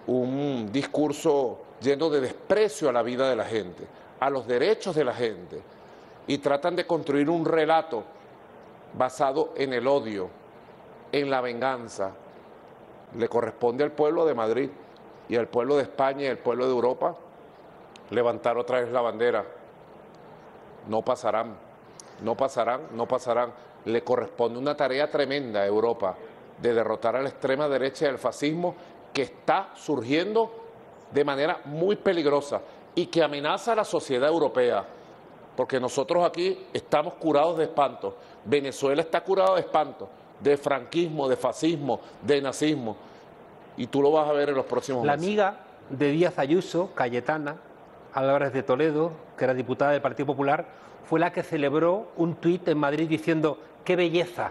un discurso lleno de desprecio a la vida de la gente, a los derechos de la gente, y tratan de construir un relato basado en el odio, en la venganza. Le corresponde al pueblo de Madrid y al pueblo de España y al pueblo de Europa levantar otra vez la bandera. No pasarán, no pasarán, no pasarán. Le corresponde una tarea tremenda a Europa de derrotar a la extrema derecha y al fascismo que está surgiendo de manera muy peligrosa y que amenaza a la sociedad europea, porque nosotros aquí estamos curados de espanto. Venezuela está curado de espanto, de franquismo, de fascismo, de nazismo, y tú lo vas a ver en los próximos meses. La amiga de Díaz Ayuso, Cayetana Álvarez de Toledo, que era diputada del Partido Popular, fue la que celebró un tuit en Madrid diciendo ¡qué belleza!,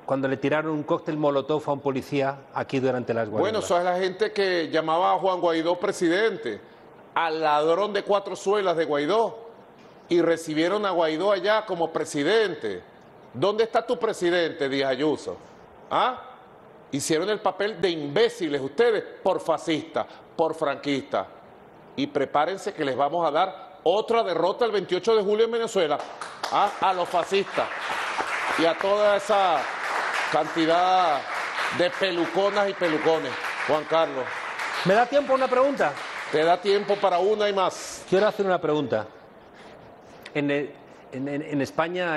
cuando le tiraron un cóctel molotov a un policía aquí durante las huelgas. Bueno, eso es la gente que llamaba a Juan Guaidó presidente, al ladrón de 4 suelas de Guaidó, y recibieron a Guaidó allá como presidente. ¿Dónde está tu presidente, Díaz Ayuso? ¿Ah? Hicieron el papel de imbéciles ustedes por fascistas, por franquistas. Y prepárense que les vamos a dar otra derrota el 28 de julio en Venezuela, a los fascistas y a toda esa cantidad de peluconas y pelucones. Juan Carlos. ¿Me da tiempo a una pregunta? Te da tiempo para una y más. Quiero hacer una pregunta. En España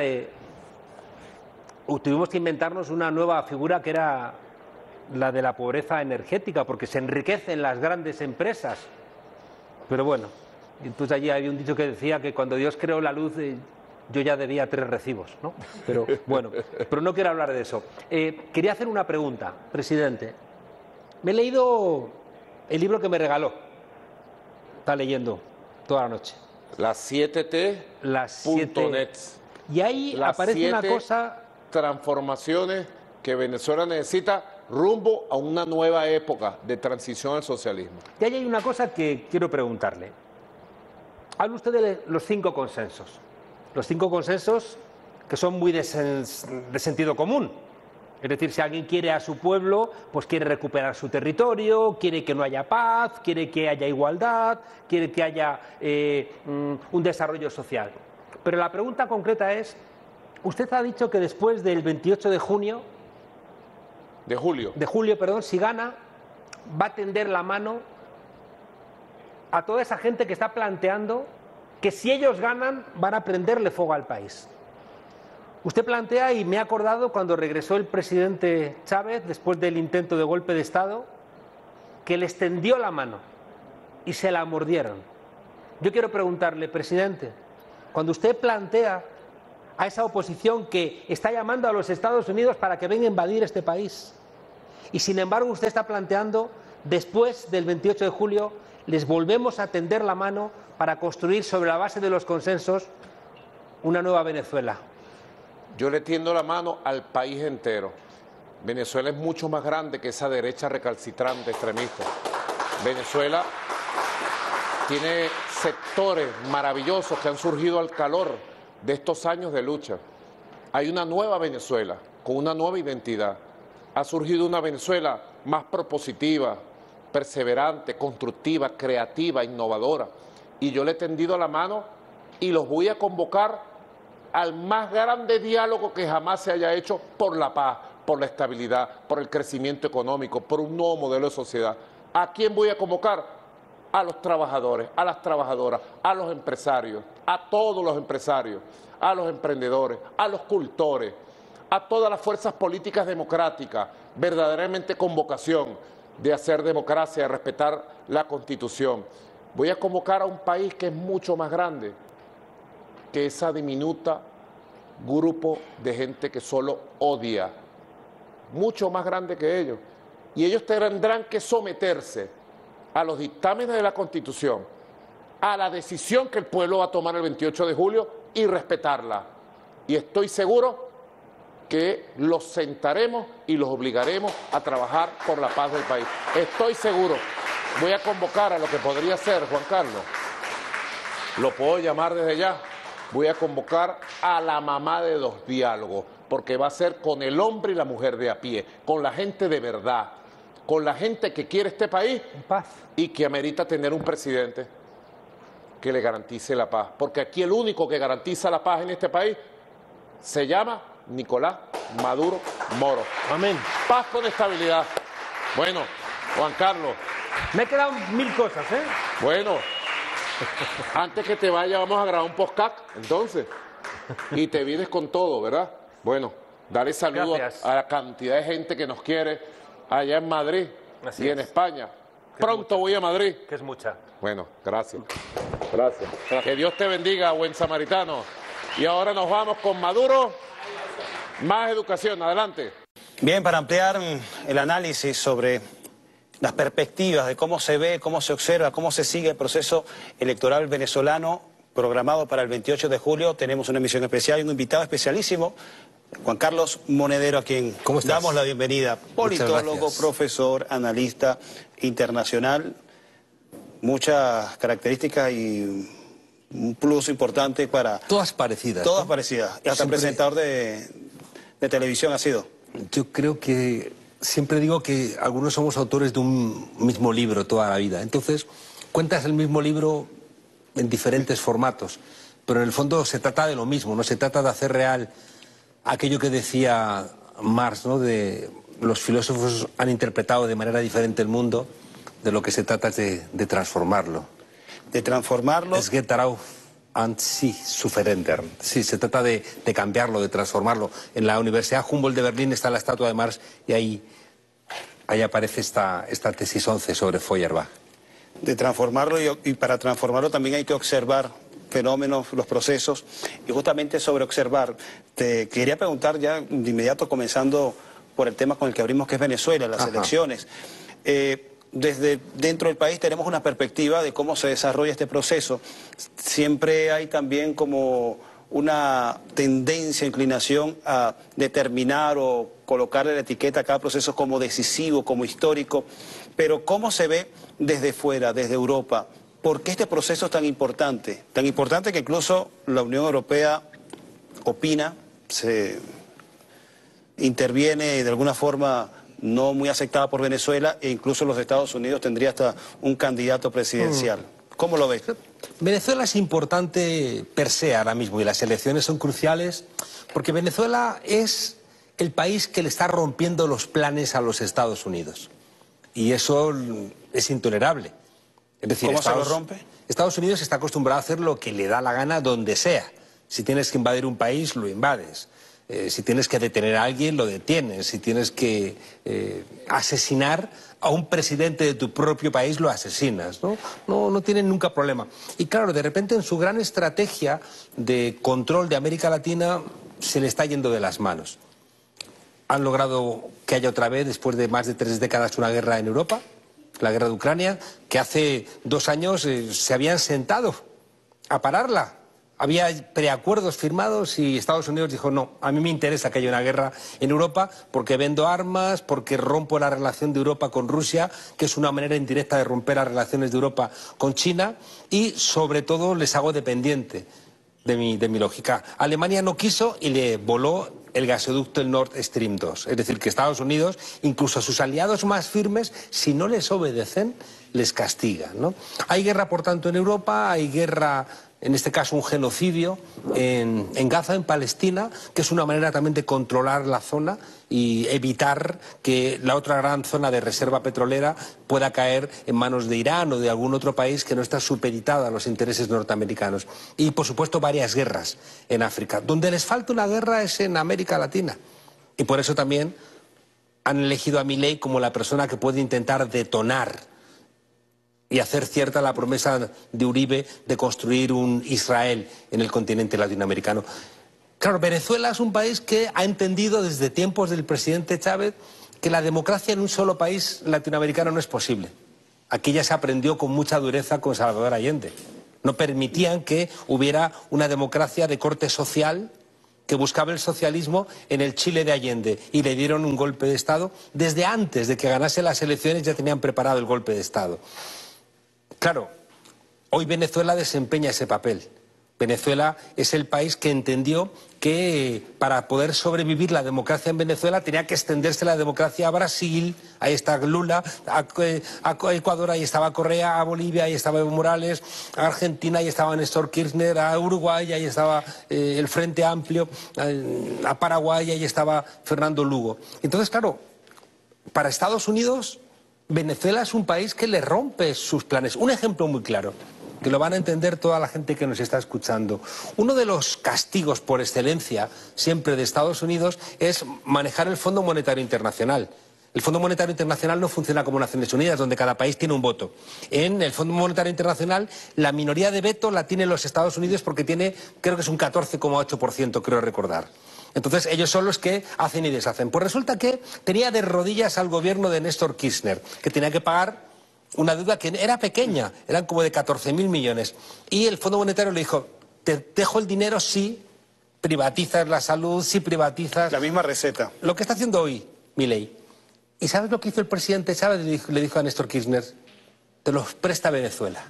tuvimos que inventarnos una nueva figura que era la de la pobreza energética, porque se enriquecen las grandes empresas. Pero bueno, entonces allí había un dicho que decía que cuando Dios creó la luz yo ya debía 3 recibos, ¿no? Pero bueno, pero no quiero hablar de eso. Quería hacer una pregunta, presidente. Me he leído el libro que me regaló. Está leyendo toda la noche. Las 7T.net. Y ahí aparece una cosa... transformaciones que Venezuela necesita rumbo a una nueva época de transición al socialismo. Y ahí hay una cosa que quiero preguntarle. Habla usted de los 5 consensos. Los 5 consensos que son muy de sentido común. Es decir, si alguien quiere a su pueblo, pues quiere recuperar su territorio, quiere que no haya paz, quiere que haya igualdad, quiere que haya un desarrollo social. Pero la pregunta concreta es, usted ha dicho que después del 28 de junio... De julio, perdón, si gana, va a tender la mano a toda esa gente que está planteando que si ellos ganan van a prenderle fuego al país. Usted plantea, y me he acordado cuando regresó el presidente Chávez después del intento de golpe de Estado, que les tendió la mano y se la mordieron. Yo quiero preguntarle, presidente, cuando usted plantea a esa oposición que está llamando a los Estados Unidos para que venga a invadir este país, Y sin embargo usted está planteando, después del 28 de julio, les volvemos a tender la mano para construir sobre la base de los consensos una nueva Venezuela. Yo le tiendo la mano al país entero. Venezuela es mucho más grande que esa derecha recalcitrante, extremista. Venezuela tiene sectores maravillosos que han surgido al calor de estos años de lucha. Hay una nueva Venezuela, con una nueva identidad. Ha surgido una Venezuela más propositiva, perseverante, constructiva, creativa, innovadora. Y yo le he tendido la mano y los voy a convocar al más grande diálogo que jamás se haya hecho por la paz, por la estabilidad, por el crecimiento económico, por un nuevo modelo de sociedad. ¿A quién voy a convocar? A los trabajadores, a las trabajadoras, a los empresarios, a todos los empresarios, a los emprendedores, a los cultores, a todas las fuerzas políticas democráticas, verdaderamente con vocación de hacer democracia, de respetar la Constitución. Voy a convocar a un país que es mucho más grande que esa diminuta grupo de gente que solo odia, mucho más grande que ellos. Y ellos tendrán que someterse a los dictámenes de la Constitución, a la decisión que el pueblo va a tomar el 28 de julio y respetarla. Y estoy seguro que los sentaremos y los obligaremos a trabajar por la paz del país. Estoy seguro. Voy a convocar a lo que podría ser, Juan Carlos, lo puedo llamar desde ya, voy a convocar a la mamá de los diálogos, porque va a ser con el hombre y la mujer de a pie, con la gente de verdad, con la gente que quiere este país En paz. y que amerita tener un presidente que le garantice la paz. Porque aquí el único que garantiza la paz en este país se llama Nicolás Maduro Moro. Amén. Paz con estabilidad. Bueno, Juan Carlos. Me he quedado 1000 cosas, ¿eh? Bueno, antes que te vaya vamos a grabar un podcast, entonces. Y te vienes con todo, ¿verdad? Bueno, dale saludos a la cantidad de gente que nos quiere allá en Madrid y en España. Pronto voy a Madrid. Que es mucha. Bueno, gracias. Gracias. Que Dios te bendiga, buen samaritano. Y ahora nos vamos con Maduro. Más educación, adelante. Bien, para ampliar el análisis sobre las perspectivas de cómo se ve, cómo se observa, cómo se sigue el proceso electoral venezolano programado para el 28 de julio, tenemos una emisión especial y un invitado especialísimo, Juan Carlos Monedero, a quien damos la bienvenida. Politólogo, profesor, analista internacional, muchas características y un plus importante para... Todas parecidas. Todas ¿no? parecidas. Y hasta siempre... presentador de televisión ha sido. Yo creo que... Siempre digo que algunos somos autores de un mismo libro toda la vida. Entonces, cuentas el mismo libro en diferentes formatos. Pero en el fondo se trata de lo mismo, no se trata de hacer real aquello que decía Marx, ¿no? De los filósofos han interpretado de manera diferente el mundo, de lo que se trata es de transformarlo. De transformarlo. Es geht darauf an sich zu verändern. Sí, se trata de cambiarlo, de transformarlo. En la Universidad Humboldt de Berlín está la estatua de Marx y ahí aparece esta tesis 11 sobre Feuerbach. De transformarlo y para transformarlo también hay que observar fenómenos, los procesos, y justamente sobre observar, te quería preguntar ya de inmediato, comenzando por el tema con el que abrimos, que es Venezuela, las elecciones. Desde dentro del país tenemos una perspectiva de cómo se desarrolla este proceso. Siempre hay también como una tendencia, inclinación a determinar o colocarle la etiqueta a cada proceso como decisivo, como histórico. Pero ¿cómo se ve desde fuera, desde Europa? ¿Por qué este proceso es tan importante? Tan importante que incluso la Unión Europea opina, se interviene de alguna forma no muy aceptada por Venezuela, e incluso los Estados Unidos tendría hasta un candidato presidencial. ¿Cómo lo ves? Venezuela es importante per se ahora mismo y las elecciones son cruciales porque Venezuela es el país que le está rompiendo los planes a los Estados Unidos. Y eso es intolerable. Es decir, ¿cómo se lo rompe? Estados Unidos está acostumbrado a hacer lo que le da la gana donde sea. Si tienes que invadir un país, lo invades. Si tienes que detener a alguien, lo detienes. Si tienes que asesinar a un presidente de tu propio país, lo asesinas, ¿no? No tienen nunca problema. Y claro, de repente en su gran estrategia de control de América Latina se le está yendo de las manos. han logrado que haya otra vez, después de más de 3 décadas, una guerra en Europa, la guerra de Ucrania, que hace 2 años se habían sentado a pararla. Había preacuerdos firmados y Estados Unidos dijo, no, a mí me interesa que haya una guerra en Europa porque vendo armas, porque rompo la relación de Europa con Rusia, que es una manera indirecta de romper las relaciones de Europa con China, y sobre todo les hago dependiente de mi lógica. Alemania no quiso y le voló el gasoducto, el Nord Stream 2. Es decir, que Estados Unidos, incluso a sus aliados más firmes, si no les obedecen, les castiga, ¿no? Hay guerra, por tanto, en Europa, hay guerra, en este caso un genocidio, en Gaza, en Palestina, que es una manera también de controlar la zona y evitar que la otra gran zona de reserva petrolera pueda caer en manos de Irán o de algún otro país que no está supeditado a los intereses norteamericanos. Y, por supuesto, varias guerras en África. Donde les falta una guerra es en América Latina. Y por eso también han elegido a Milei como la persona que puede intentar detonar y hacer cierta la promesa de Uribe de construir un Israel en el continente latinoamericano. Claro, Venezuela es un país que ha entendido desde tiempos del presidente Chávez que la democracia en un solo país latinoamericano no es posible. Aquí ya se aprendió con mucha dureza con Salvador Allende. No permitían que hubiera una democracia de corte social que buscaba el socialismo en el Chile de Allende y le dieron un golpe de Estado. Desde antes de que ganase las elecciones ya tenían preparado el golpe de Estado. Claro, hoy Venezuela desempeña ese papel. Venezuela es el país que entendió que para poder sobrevivir la democracia en Venezuela tenía que extenderse la democracia a Brasil, ahí está Lula, a Ecuador, ahí estaba Correa, a Bolivia, ahí estaba Evo Morales, a Argentina, ahí estaba Néstor Kirchner, a Uruguay, ahí estaba el Frente Amplio, a Paraguay, ahí estaba Fernando Lugo. Entonces, claro, para Estados Unidos, Venezuela es un país que le rompe sus planes. Un ejemplo muy claro, que lo van a entender toda la gente que nos está escuchando. Uno de los castigos por excelencia siempre de Estados Unidos es manejar el Fondo Monetario Internacional. El Fondo Monetario Internacional no funciona como Naciones Unidas, donde cada país tiene un voto. En el Fondo Monetario Internacional la minoría de veto la tienen los Estados Unidos porque tiene, creo que es un 14,8%, creo recordar. Entonces ellos son los que hacen y deshacen. Pues resulta que tenía de rodillas al gobierno de Néstor Kirchner, que tenía que pagar una deuda que era pequeña, eran como de 14.000 millones. Y el Fondo Monetario le dijo, te dejo el dinero si privatizas la salud, si privatizas... La misma receta. Lo que está haciendo hoy Milei. ¿Y sabes lo que hizo el presidente Chávez? Le dijo a Néstor Kirchner, te los presta Venezuela.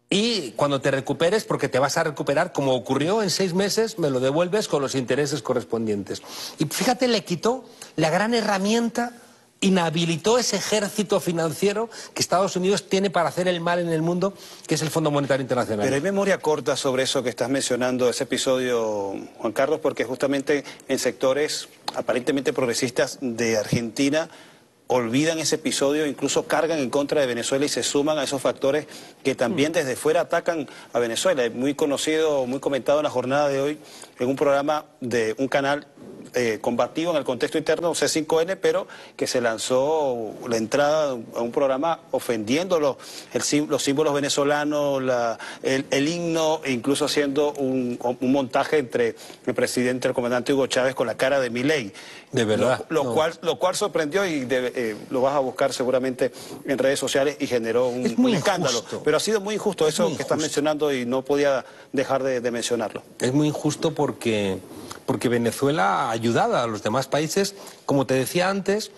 Y cuando te recuperes, porque te vas a recuperar, como ocurrió en 6 meses, me lo devuelves con los intereses correspondientes. Y fíjate, le quitó la gran herramienta, inhabilitó ese ejército financiero que Estados Unidos tiene para hacer el mal en el mundo, que es el Fondo Monetario Internacional. Pero hay memoria corta sobre eso que estás mencionando, ese episodio, Juan Carlos, porque justamente en sectores aparentemente progresistas de Argentina olvidan ese episodio, incluso cargan en contra de Venezuela y se suman a esos factores que también desde fuera atacan a Venezuela. Es muy conocido, muy comentado en la jornada de hoy en un programa de un canal combativo en el contexto interno, C5N, pero que se lanzó la entrada a un programa ofendiendo los símbolos venezolanos, el himno, e incluso haciendo un montaje entre el presidente, el comandante Hugo Chávez, con la cara de Milei. De verdad. Lo cual sorprendió y lo vas a buscar seguramente en redes sociales y generó un escándalo. Injusto. Pero ha sido muy injusto eso que estás mencionando y no podía dejar de mencionarlo. Es muy injusto porque Venezuela ha ayudado a los demás países, como te decía antes,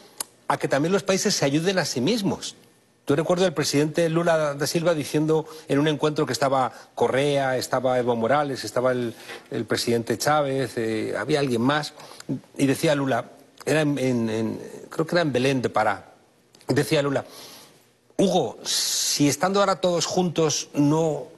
a que también los países se ayuden a sí mismos. Yo recuerdo al presidente Lula da Silva diciendo en un encuentro que estaba Correa, estaba Evo Morales, estaba el presidente Chávez, había alguien más, y decía Lula, creo que era en Belén de Pará, decía Lula, Hugo, si estando ahora todos juntos no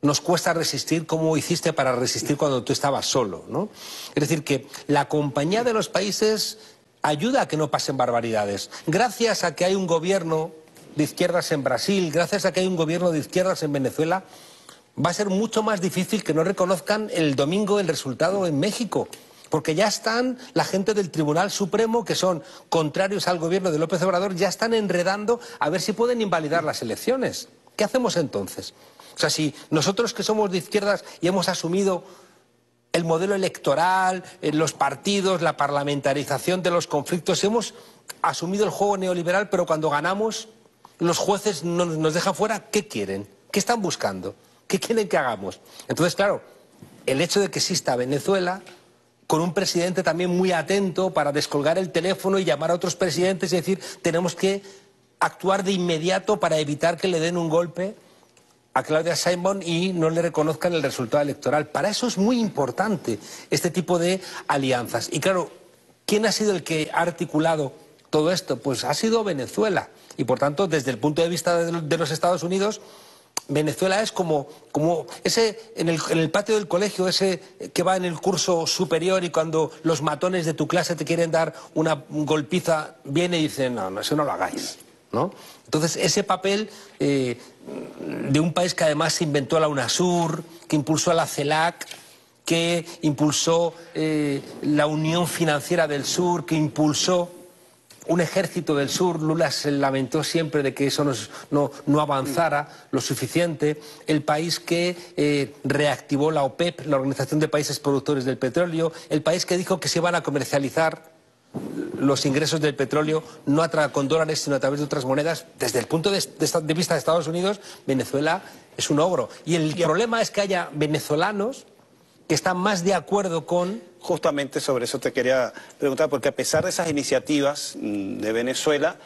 nos cuesta resistir, ¿cómo hiciste para resistir cuando tú estabas solo, ¿no? Es decir, que la compañía de los países ayuda a que no pasen barbaridades. Gracias a que hay un gobierno de izquierdas en Brasil, gracias a que hay un gobierno de izquierdas en Venezuela, va a ser mucho más difícil que no reconozcan el domingo el resultado en México. Porque ya están la gente del Tribunal Supremo, que son contrarios al gobierno de López Obrador, ya están enredando a ver si pueden invalidar las elecciones. ¿Qué hacemos entonces? O sea, si nosotros que somos de izquierdas y hemos asumido el modelo electoral, los partidos, la parlamentarización de los conflictos. Hemos asumido el juego neoliberal, pero cuando ganamos, los jueces nos dejan fuera. ¿Qué quieren? ¿Qué están buscando? ¿Qué quieren que hagamos? Entonces, claro, el hecho de que exista Venezuela, con un presidente también muy atento para descolgar el teléfono y llamar a otros presidentes y decir, tenemos que actuar de inmediato para evitar que le den un golpe a Claudia Sheinbaum y no le reconozcan el resultado electoral. Para eso es muy importante este tipo de alianzas. Y claro, ¿quién ha sido el que ha articulado todo esto? Pues ha sido Venezuela. Y por tanto, desde el punto de vista de los Estados Unidos, Venezuela es como ese en el patio del colegio, ese que va en el curso superior y cuando los matones de tu clase te quieren dar una golpiza, viene y dice, no, eso no lo hagáis, ¿no? Entonces, ese papel de un país que además se inventó la UNASUR, que impulsó a la CELAC, que impulsó la Unión Financiera del Sur, que impulsó un ejército del sur. Lula se lamentó siempre de que eso no avanzara lo suficiente. El país que reactivó la OPEP, la Organización de Países Productores del Petróleo. El país que dijo que se iban a comercializar los ingresos del petróleo no con dólares, sino a través de otras monedas. Desde el punto de vista de Estados Unidos, Venezuela es un ogro. Y el problema es que haya venezolanos que están más de acuerdo con... Justamente sobre eso te quería preguntar, porque a pesar de esas iniciativas de Venezuela,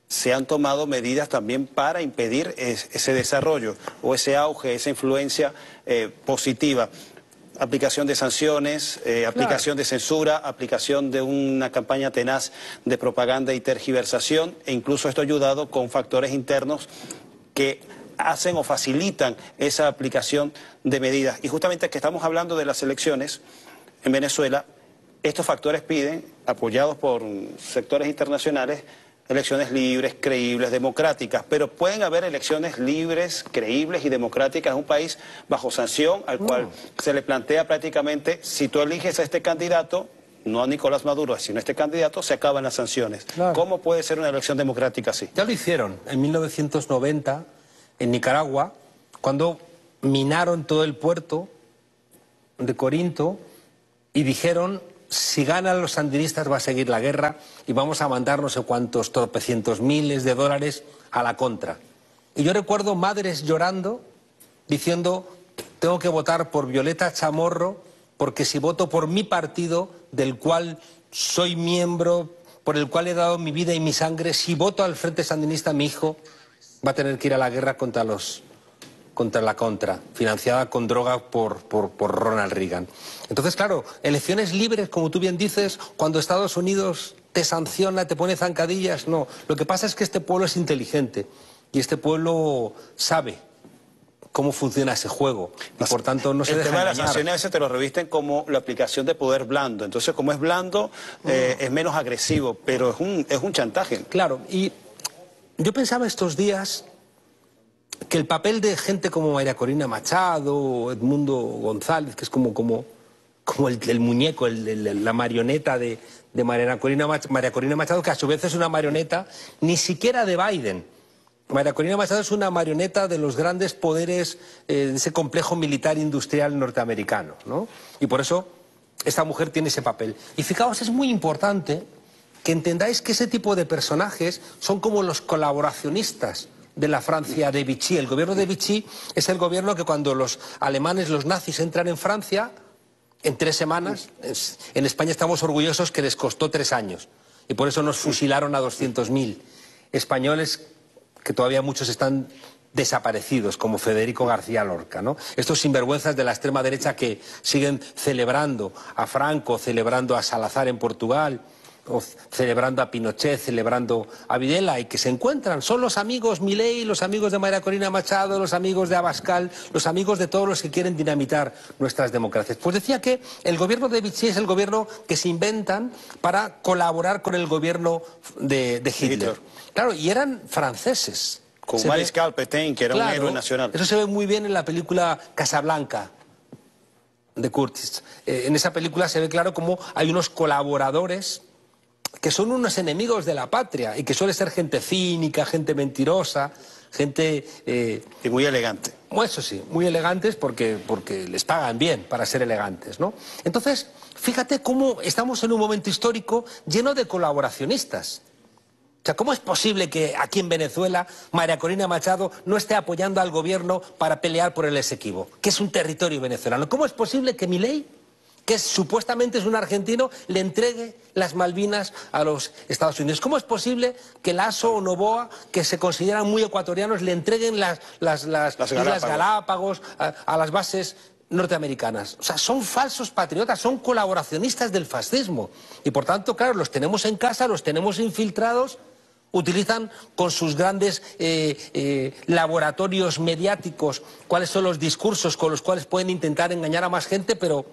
se han tomado medidas también para impedir ese desarrollo o ese auge, esa influencia positiva. Aplicación de sanciones, aplicación de censura, aplicación de una campaña tenaz de propaganda y tergiversación, e incluso esto ha ayudado con factores internos que hacen o facilitan esa aplicación de medidas. Y justamente que estamos hablando de las elecciones en Venezuela, estos factores piden, apoyados por sectores internacionales, elecciones libres, creíbles, democráticas, pero pueden haber elecciones libres, creíbles y democráticas en un país bajo sanción al cual se le plantea prácticamente, si tú eliges a este candidato, no a Nicolás Maduro, sino a este candidato, se acaban las sanciones. Claro. ¿Cómo puede ser una elección democrática así? Ya lo hicieron en 1990 en Nicaragua, cuando minaron todo el puerto de Corinto y dijeron, si ganan los sandinistas va a seguir la guerra y vamos a mandar no sé cuántos tropecientos miles de dólares a la contra. Y yo recuerdo madres llorando, diciendo, tengo que votar por Violeta Chamorro, porque si voto por mi partido, del cual soy miembro, por el cual he dado mi vida y mi sangre, si voto al Frente Sandinista, mi hijo va a tener que ir a la guerra contra la Contra, financiada con droga por Ronald Reagan. Entonces, claro, elecciones libres, como tú bien dices, cuando Estados Unidos te sanciona, te pone zancadillas, no. Lo que pasa es que este pueblo es inteligente y este pueblo sabe cómo funciona ese juego y por tanto no se deja engañar. El tema de las sanciones a veces te lo revisten como la aplicación de poder blando. Entonces, como es blando, es menos agresivo, pero es un chantaje. Claro, y yo pensaba estos días que el papel de gente como María Corina Machado o Edmundo González, que es como el muñeco, la marioneta de María Corina Machado, que a su vez es una marioneta ni siquiera de Biden. María Corina Machado es una marioneta de los grandes poderes de ese complejo militar industrial norteamericano, ¿no? Y por eso esta mujer tiene ese papel. Y fijaos, es muy importante que entendáis que ese tipo de personajes son como los colaboracionistas de la Francia de Vichy. El gobierno de Vichy es el gobierno que cuando los alemanes, los nazis, entran en Francia, en 3 semanas, en España estamos orgullosos que les costó 3 años. Y por eso nos fusilaron a 200.000 españoles, que todavía muchos están desaparecidos, como Federico García Lorca, ¿no? Estos sinvergüenzas de la extrema derecha que siguen celebrando a Franco, celebrando a Salazar en Portugal, o celebrando a Pinochet, celebrando a Videla, y que se encuentran, son los amigos Milei, los amigos de María Corina Machado, los amigos de Abascal, los amigos de todos los que quieren dinamitar nuestras democracias. Pues decía que el gobierno de Vichy es el gobierno que se inventan para colaborar con el gobierno de Hitler. Claro, y eran franceses. Con Mariscal Pétain, que era un héroe nacional. Eso se ve muy bien en la película Casablanca de Curtis. En esa película se ve claro cómo hay unos colaboradores que son unos enemigos de la patria y que suele ser gente cínica, gente mentirosa, gente... y muy elegante. Eso sí, muy elegantes porque les pagan bien para ser elegantes, ¿no? Entonces, fíjate cómo estamos en un momento histórico lleno de colaboracionistas. O sea, ¿cómo es posible que aquí en Venezuela María Corina Machado no esté apoyando al gobierno para pelear por el Esequibo, que es un territorio venezolano? ¿Cómo es posible que Milei, que supuestamente es un argentino, le entregue las Malvinas a los Estados Unidos? ¿Cómo es posible que Lasso o Noboa, que se consideran muy ecuatorianos, le entreguen las Islas Galápagos a las bases norteamericanas? O sea, son falsos patriotas, son colaboracionistas del fascismo. Y por tanto, claro, los tenemos en casa, los tenemos infiltrados. Utilizan con sus grandes laboratorios mediáticos cuáles son los discursos con los cuales pueden intentar engañar a más gente, pero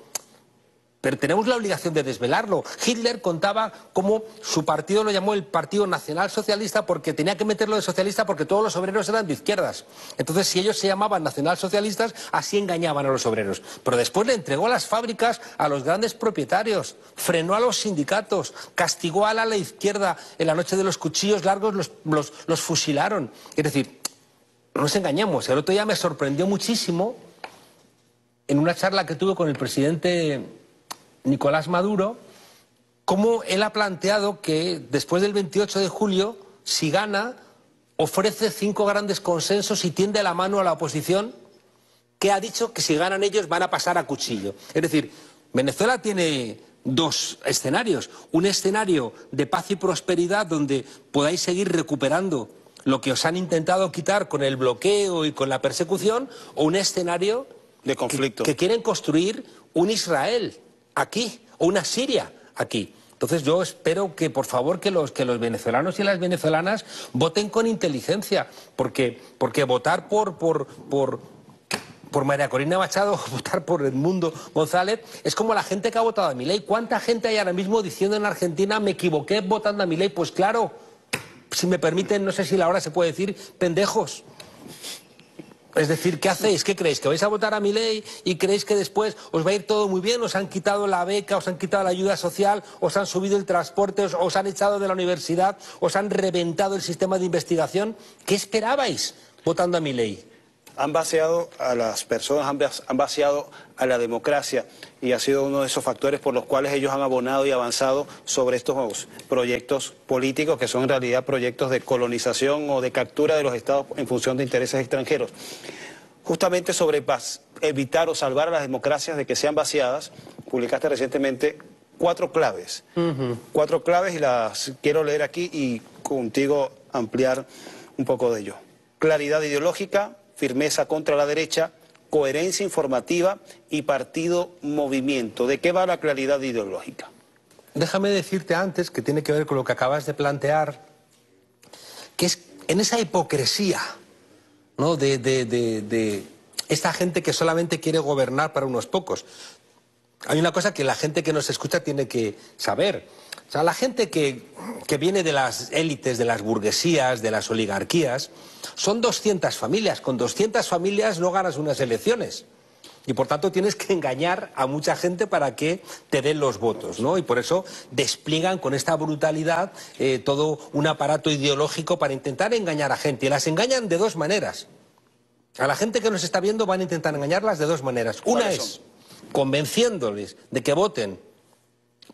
tenemos la obligación de desvelarlo. Hitler contaba cómo su partido lo llamó el Partido Nacional Socialista porque tenía que meterlo de socialista porque todos los obreros eran de izquierdas. Entonces, si ellos se llamaban nacionalsocialistas, así engañaban a los obreros. Pero después le entregó las fábricas a los grandes propietarios, frenó a los sindicatos, castigó a la izquierda en la noche de los cuchillos largos, los fusilaron. Es decir, no nos engañemos. El otro día me sorprendió muchísimo en una charla que tuve con el presidente Nicolás Maduro, cómo él ha planteado que después del 28 de julio, si gana, ofrece 5 grandes consensos y tiende la mano a la oposición, que ha dicho que si ganan ellos van a pasar a cuchillo. Es decir, Venezuela tiene 2 escenarios. Un escenario de paz y prosperidad donde podáis seguir recuperando lo que os han intentado quitar con el bloqueo y con la persecución, o un escenario de conflicto que quieren construir un Israel aquí, o una Siria aquí. Entonces yo espero que, por favor, que los venezolanos y las venezolanas voten con inteligencia, porque votar por María Corina Machado, votar por Edmundo González, es como la gente que ha votado a Milei. ¿Cuánta gente hay ahora mismo diciendo en Argentina, me equivoqué votando a Milei? Pues claro, si me permiten, no sé si la hora se puede decir, pendejos. Es decir, ¿qué hacéis? ¿Qué creéis? ¿Que vais a votar a Milei y creéis que después os va a ir todo muy bien? ¿Os han quitado la beca, os han quitado la ayuda social, os han subido el transporte, os han echado de la universidad, os han reventado el sistema de investigación? ¿Qué esperabais votando a Milei? Han vaciado a las personas, han vaciado a la democracia y ha sido uno de esos factores por los cuales ellos han abonado y avanzado sobre estos proyectos políticos que son en realidad proyectos de colonización o de captura de los estados en función de intereses extranjeros. Justamente sobre evitar o salvar a las democracias de que sean vaciadas, publicaste recientemente 4 claves. 4 claves y las quiero leer aquí y contigo ampliar un poco de ello. Claridad ideológica, firmeza contra la derecha, coherencia informativa y partido-movimiento. ¿De qué va la claridad ideológica? Déjame decirte antes, que tiene que ver con lo que acabas de plantear, que es en esa hipocresía, ¿no?, de esta gente que solamente quiere gobernar para unos pocos. Hay una cosa que la gente que nos escucha tiene que saber. O sea, la gente que viene de las élites, de las burguesías, de las oligarquías, son 200 familias. Con 200 familias no ganas unas elecciones. Y por tanto tienes que engañar a mucha gente para que te den los votos, ¿no? Y por eso despliegan con esta brutalidad todo un aparato ideológico para intentar engañar a gente. Y las engañan de 2 maneras. A la gente que nos está viendo van a intentar engañarlas de 2 maneras. Una es convenciéndoles de que voten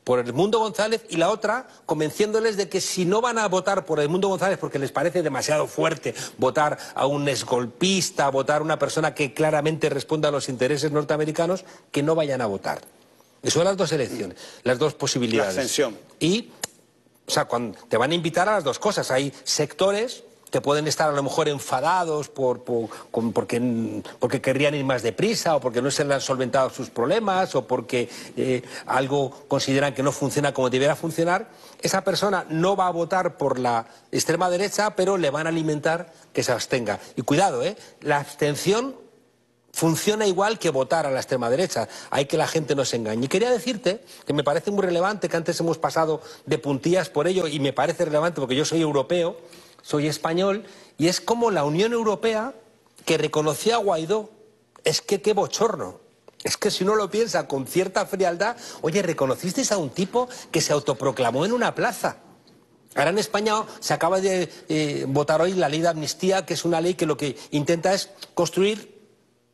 por Edmundo González, y la otra convenciéndoles de que si no van a votar por Edmundo González porque les parece demasiado fuerte votar a un exgolpista, votar a una persona que claramente responda a los intereses norteamericanos, que no vayan a votar. Eso son las 2 elecciones, las 2 posibilidades. La abstención. Y, o sea, cuando te van a invitar a las 2 cosas. Hay sectores que pueden estar a lo mejor enfadados porque querrían ir más deprisa, o porque no se le han solventado sus problemas, o porque algo consideran que no funciona como debiera funcionar. Esa persona no va a votar por la extrema derecha, pero le van a alimentar que se abstenga. Y cuidado, la abstención funciona igual que votar a la extrema derecha. Hay que la gente no se engañe. Y quería decirte que me parece muy relevante, que antes hemos pasado de puntillas por ello, y me parece relevante porque yo soy europeo, soy español, y es como la Unión Europea, que reconoció a Guaidó. Es que qué bochorno. Es que si uno lo piensa con cierta frialdad, oye, reconocisteis a un tipo que se autoproclamó en una plaza, Ahora en España se acaba de votar hoy la ley de amnistía, que es una ley que lo que intenta es construir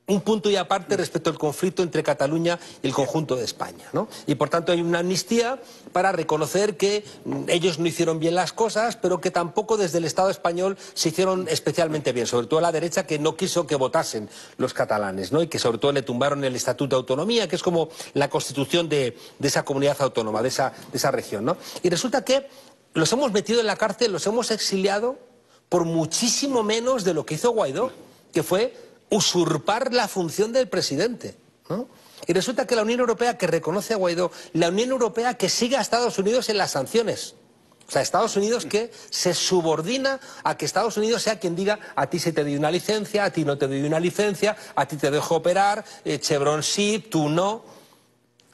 un punto y aparte respecto al conflicto entre Cataluña y el conjunto de España, ¿no? Y por tanto hay una amnistía para reconocer que ellos no hicieron bien las cosas, pero que tampoco desde el Estado español se hicieron especialmente bien, sobre todo la derecha, que no quiso que votasen los catalanes, ¿no? Y que sobre todo le tumbaron el Estatuto de Autonomía, que es como la constitución de esa comunidad autónoma, de esa región, ¿no? Y resulta que los hemos metido en la cárcel, los hemos exiliado por muchísimo menos de lo que hizo Guaidó, que fue usurpar la función del presidente, ¿no? Y resulta que la Unión Europea, que reconoce a Guaidó, la Unión Europea que sigue a Estados Unidos en las sanciones, o sea, Estados Unidos que se subordina a que Estados Unidos sea quien diga: a ti se te dio una licencia, a ti no te doy una licencia, a ti te dejo operar, Chevron sí, tú no.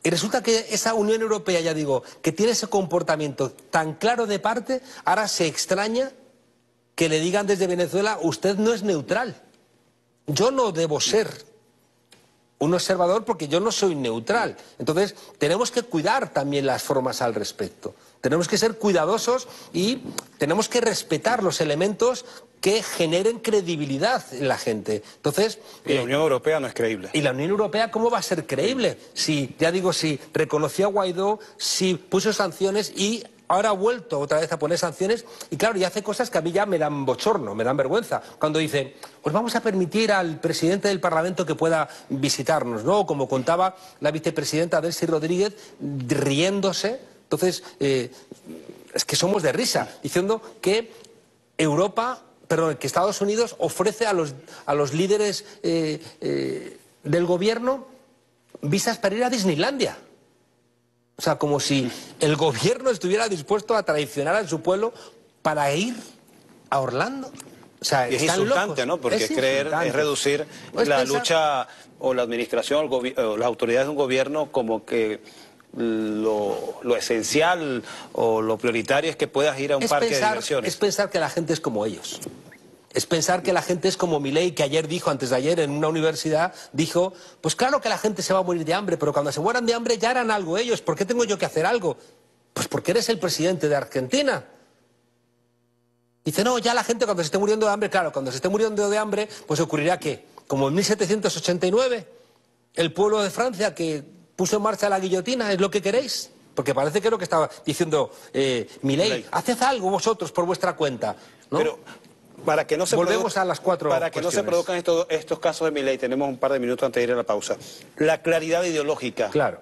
Y resulta que esa Unión Europea, ya digo, que tiene ese comportamiento tan claro de parte, ahora se extraña que le digan desde Venezuela: usted no es neutral. Yo no debo ser un observador porque yo no soy neutral. Entonces, tenemos que cuidar también las formas al respecto. Tenemos que ser cuidadosos y tenemos que respetar los elementos que generen credibilidad en la gente. Entonces, y la Unión Europea no es creíble. ¿Y la Unión Europea cómo va a ser creíble? Si, ya digo, si reconoció a Guaidó, si puso sanciones y ahora ha vuelto otra vez a poner sanciones, y claro, y hace cosas que a mí ya me dan bochorno, me dan vergüenza. Cuando dice: pues vamos a permitir al presidente del Parlamento que pueda visitarnos, ¿no? Como contaba la vicepresidenta Delcy Rodríguez, riéndose. Entonces, es que somos de risa, diciendo que que Estados Unidos ofrece a los líderes del gobierno visas para ir a Disneylandia. O sea, como si el gobierno estuviera dispuesto a traicionar a su pueblo para ir a Orlando. O sea, y es insultante, ¿no? Porque es reducir la lucha o la administración o las autoridades de un gobierno como que lo esencial o lo prioritario es que puedas ir a un parque de diversiones. Es pensar que la gente es como ellos. Es pensar que la gente es como Milei, que ayer dijo, antes de ayer, en una universidad, dijo: pues claro que la gente se va a morir de hambre, pero cuando se mueran de hambre ya harán algo ellos. ¿Por qué tengo yo que hacer algo? Pues porque eres el presidente de Argentina. Dice: no, ya la gente cuando se esté muriendo de hambre, claro, cuando se esté muriendo de hambre, pues ocurrirá que, como en 1789, el pueblo de Francia que puso en marcha la guillotina, ¿es lo que queréis? Porque parece que es lo que estaba diciendo Milei. Haced algo vosotros por vuestra cuenta, ¿no? Pero para que no se volvemos a las cuatro para que cuestiones. No se produzcan estos casos de Milei, tenemos un par de minutos antes de ir a la pausa. La claridad ideológica. Claro.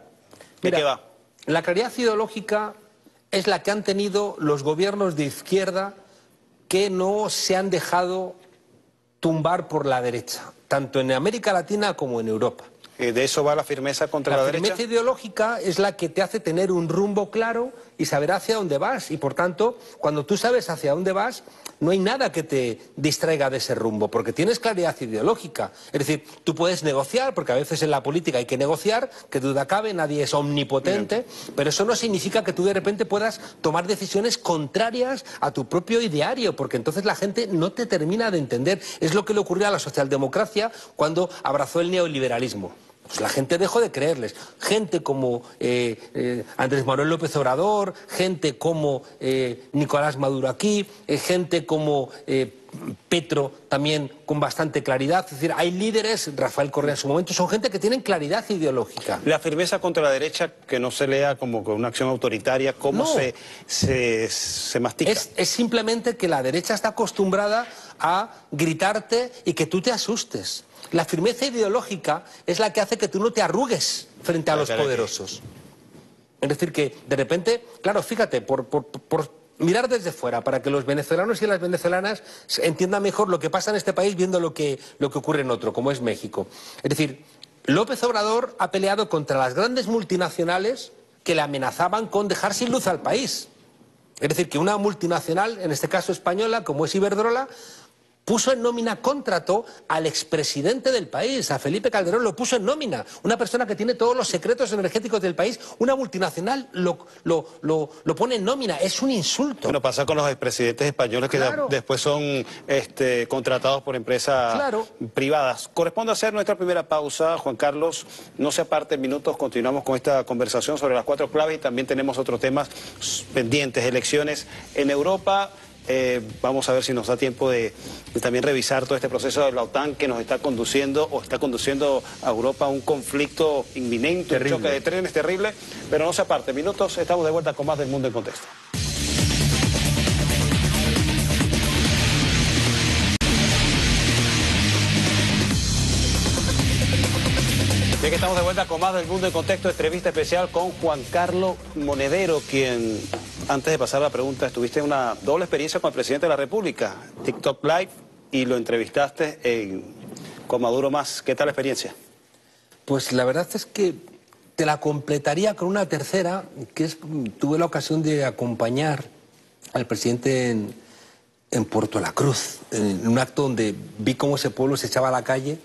¿De qué va? La claridad ideológica es la que han tenido los gobiernos de izquierda que no se han dejado tumbar por la derecha, tanto en América Latina como en Europa. ¿De eso va la firmeza contra la derecha? La firmeza ideológica es la que te hace tener un rumbo claro y saber hacia dónde vas. Y por tanto, cuando tú sabes hacia dónde vas, no hay nada que te distraiga de ese rumbo, porque tienes claridad ideológica. Es decir, tú puedes negociar, porque a veces en la política hay que negociar, que duda cabe, nadie es omnipotente, pero eso no significa que tú de repente puedas tomar decisiones contrarias a tu propio ideario, porque entonces la gente no te termina de entender. Es lo que le ocurrió a la socialdemocracia cuando abrazó el neoliberalismo. Pues la gente dejó de creerles. Gente como Andrés Manuel López Obrador, gente como Nicolás Maduro aquí, gente como Petro también con bastante claridad. Es decir, hay líderes, Rafael Correa en su momento, son gente que tienen claridad ideológica. La firmeza contra la derecha, que no se lea como con una acción autoritaria, ¿cómo no. se mastica? Es simplemente que la derecha está acostumbrada a gritarte y que tú te asustes. La firmeza ideológica es la que hace que tú no te arrugues frente a los poderosos. Es decir, que de repente, claro, fíjate, por mirar desde fuera, para que los venezolanos y las venezolanas entiendan mejor lo que pasa en este país viendo lo que ocurre en otro, como es México. Es decir, López Obrador ha peleado contra las grandes multinacionales que le amenazaban con dejar sin luz al país. Es decir, que una multinacional, en este caso española, como es Iberdrola, puso en nómina, contrató al expresidente del país, a Felipe Calderón, lo puso en nómina. Una persona que tiene todos los secretos energéticos del país, una multinacional lo pone en nómina. Es un insulto. Bueno, pasa con los expresidentes españoles que después son contratados por empresas privadas. Corresponde hacer nuestra primera pausa, Juan Carlos. No se aparte, en minutos continuamos con esta conversación sobre las 4 claves y también tenemos otros temas pendientes, elecciones en Europa. Vamos a ver si nos da tiempo de también revisar todo este proceso de la OTAN que nos está conduciendo o está conduciendo a Europa a un conflicto inminente, terrible. Un choque de trenes terrible, pero no se aparte. Minutos, estamos de vuelta con más del Mundo en Contexto. Ya que estamos de vuelta con más del Mundo en Contexto, entrevista especial con Juan Carlos Monedero, quien, antes de pasar a la pregunta, estuviste en una doble experiencia con el presidente de la República, TikTok Live, y lo entrevistaste con Maduro Más. ¿Qué tal la experiencia? Pues la verdad es que te la completaría con una tercera, que es, tuve la ocasión de acompañar al presidente en Puerto La Cruz, en un acto donde vi cómo ese pueblo se echaba a la calle,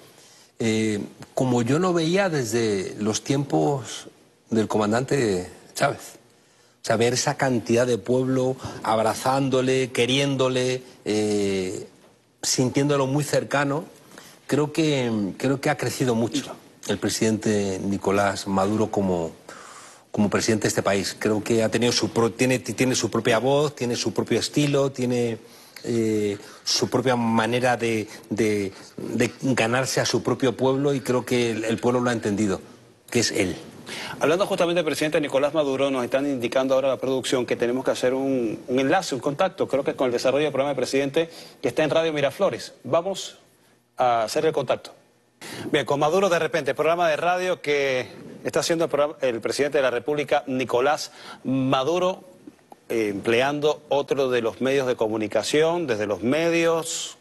como yo no veía desde los tiempos del comandante Chávez. O sea, ver esa cantidad de pueblo abrazándole, queriéndole, sintiéndolo muy cercano, creo que ha crecido mucho el presidente Nicolás Maduro como presidente de este país. Creo que ha tenido tiene su propia voz, tiene su propio estilo, tiene su propia manera de ganarse a su propio pueblo, y creo que el pueblo lo ha entendido, que es él. Hablando justamente del presidente Nicolás Maduro, nos están indicando ahora la producción que tenemos que hacer un enlace, un contacto, creo que con el desarrollo del programa del presidente que está en Radio Miraflores. Vamos a hacer el contacto. Bien, con Maduro de repente, programa de radio que está haciendo el presidente de la República, Nicolás Maduro, empleando otro de los medios de comunicación, desde los medios,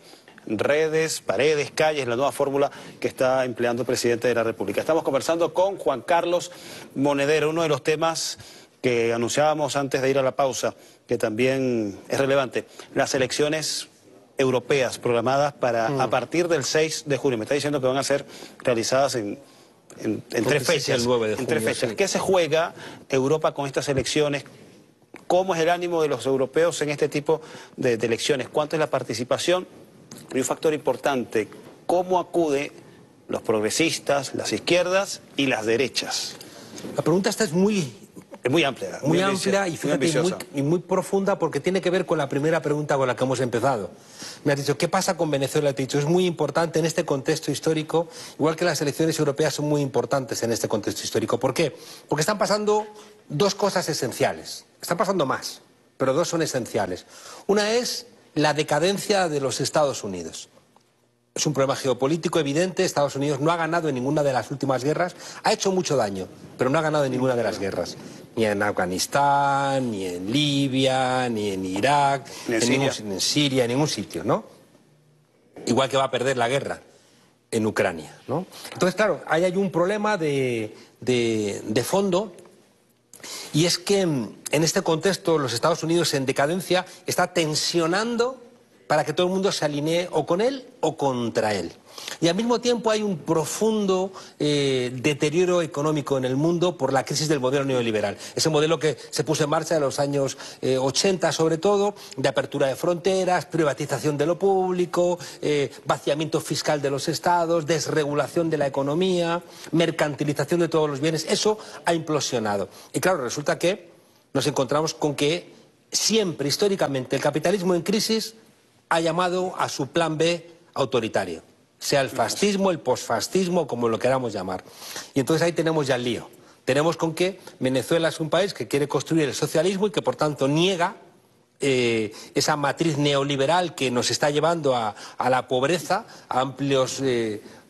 redes, paredes, calles, la nueva fórmula que está empleando el presidente de la República. Estamos conversando con Juan Carlos Monedero, uno de los temas que anunciábamos antes de ir a la pausa, que también es relevante, las elecciones europeas programadas para a partir del 6 de junio. Me está diciendo que van a ser realizadas en 3 fechas. En 3 fechas. Sí. ¿Qué se juega Europa con estas elecciones? ¿Cómo es el ánimo de los europeos en este tipo de elecciones? ¿Cuánto es la participación? Y un factor importante, ¿cómo acuden los progresistas, las izquierdas y las derechas? La pregunta esta es muy amplia. Muy amplia y fíjate, muy profunda, porque tiene que ver con la primera pregunta con la que hemos empezado. Me has dicho, ¿qué pasa con Venezuela? Te he dicho, es muy importante en este contexto histórico, igual que las elecciones europeas son muy importantes en este contexto histórico. ¿Por qué? Porque están pasando 2 cosas esenciales. Están pasando más, pero 2 son esenciales. Una es la decadencia de los Estados Unidos. Es un problema geopolítico evidente. Estados Unidos no ha ganado en ninguna de las últimas guerras. Ha hecho mucho daño, pero no ha ganado en ninguna de las guerras. Ni en Afganistán, ni en Libia, ni en Irak, ni en Siria, en ningún sitio, ¿no? Igual que va a perder la guerra en Ucrania, ¿no? Entonces, claro, ahí hay un problema de fondo. Y es que en este contexto los Estados Unidos en decadencia está tensionando para que todo el mundo se alinee o con él o contra él. Y al mismo tiempo hay un profundo deterioro económico en el mundo por la crisis del modelo neoliberal. Ese modelo que se puso en marcha en los años 80 sobre todo, de apertura de fronteras, privatización de lo público, vaciamiento fiscal de los estados, desregulación de la economía, mercantilización de todos los bienes. Eso ha implosionado. Y claro, resulta que nos encontramos con que siempre, históricamente, el capitalismo en crisis ha llamado a su plan B autoritario, sea el fascismo, el posfascismo, como lo queramos llamar. Y entonces ahí tenemos ya el lío. Tenemos con que Venezuela es un país que quiere construir el socialismo y que por tanto niega esa matriz neoliberal que nos está llevando a la pobreza, a amplios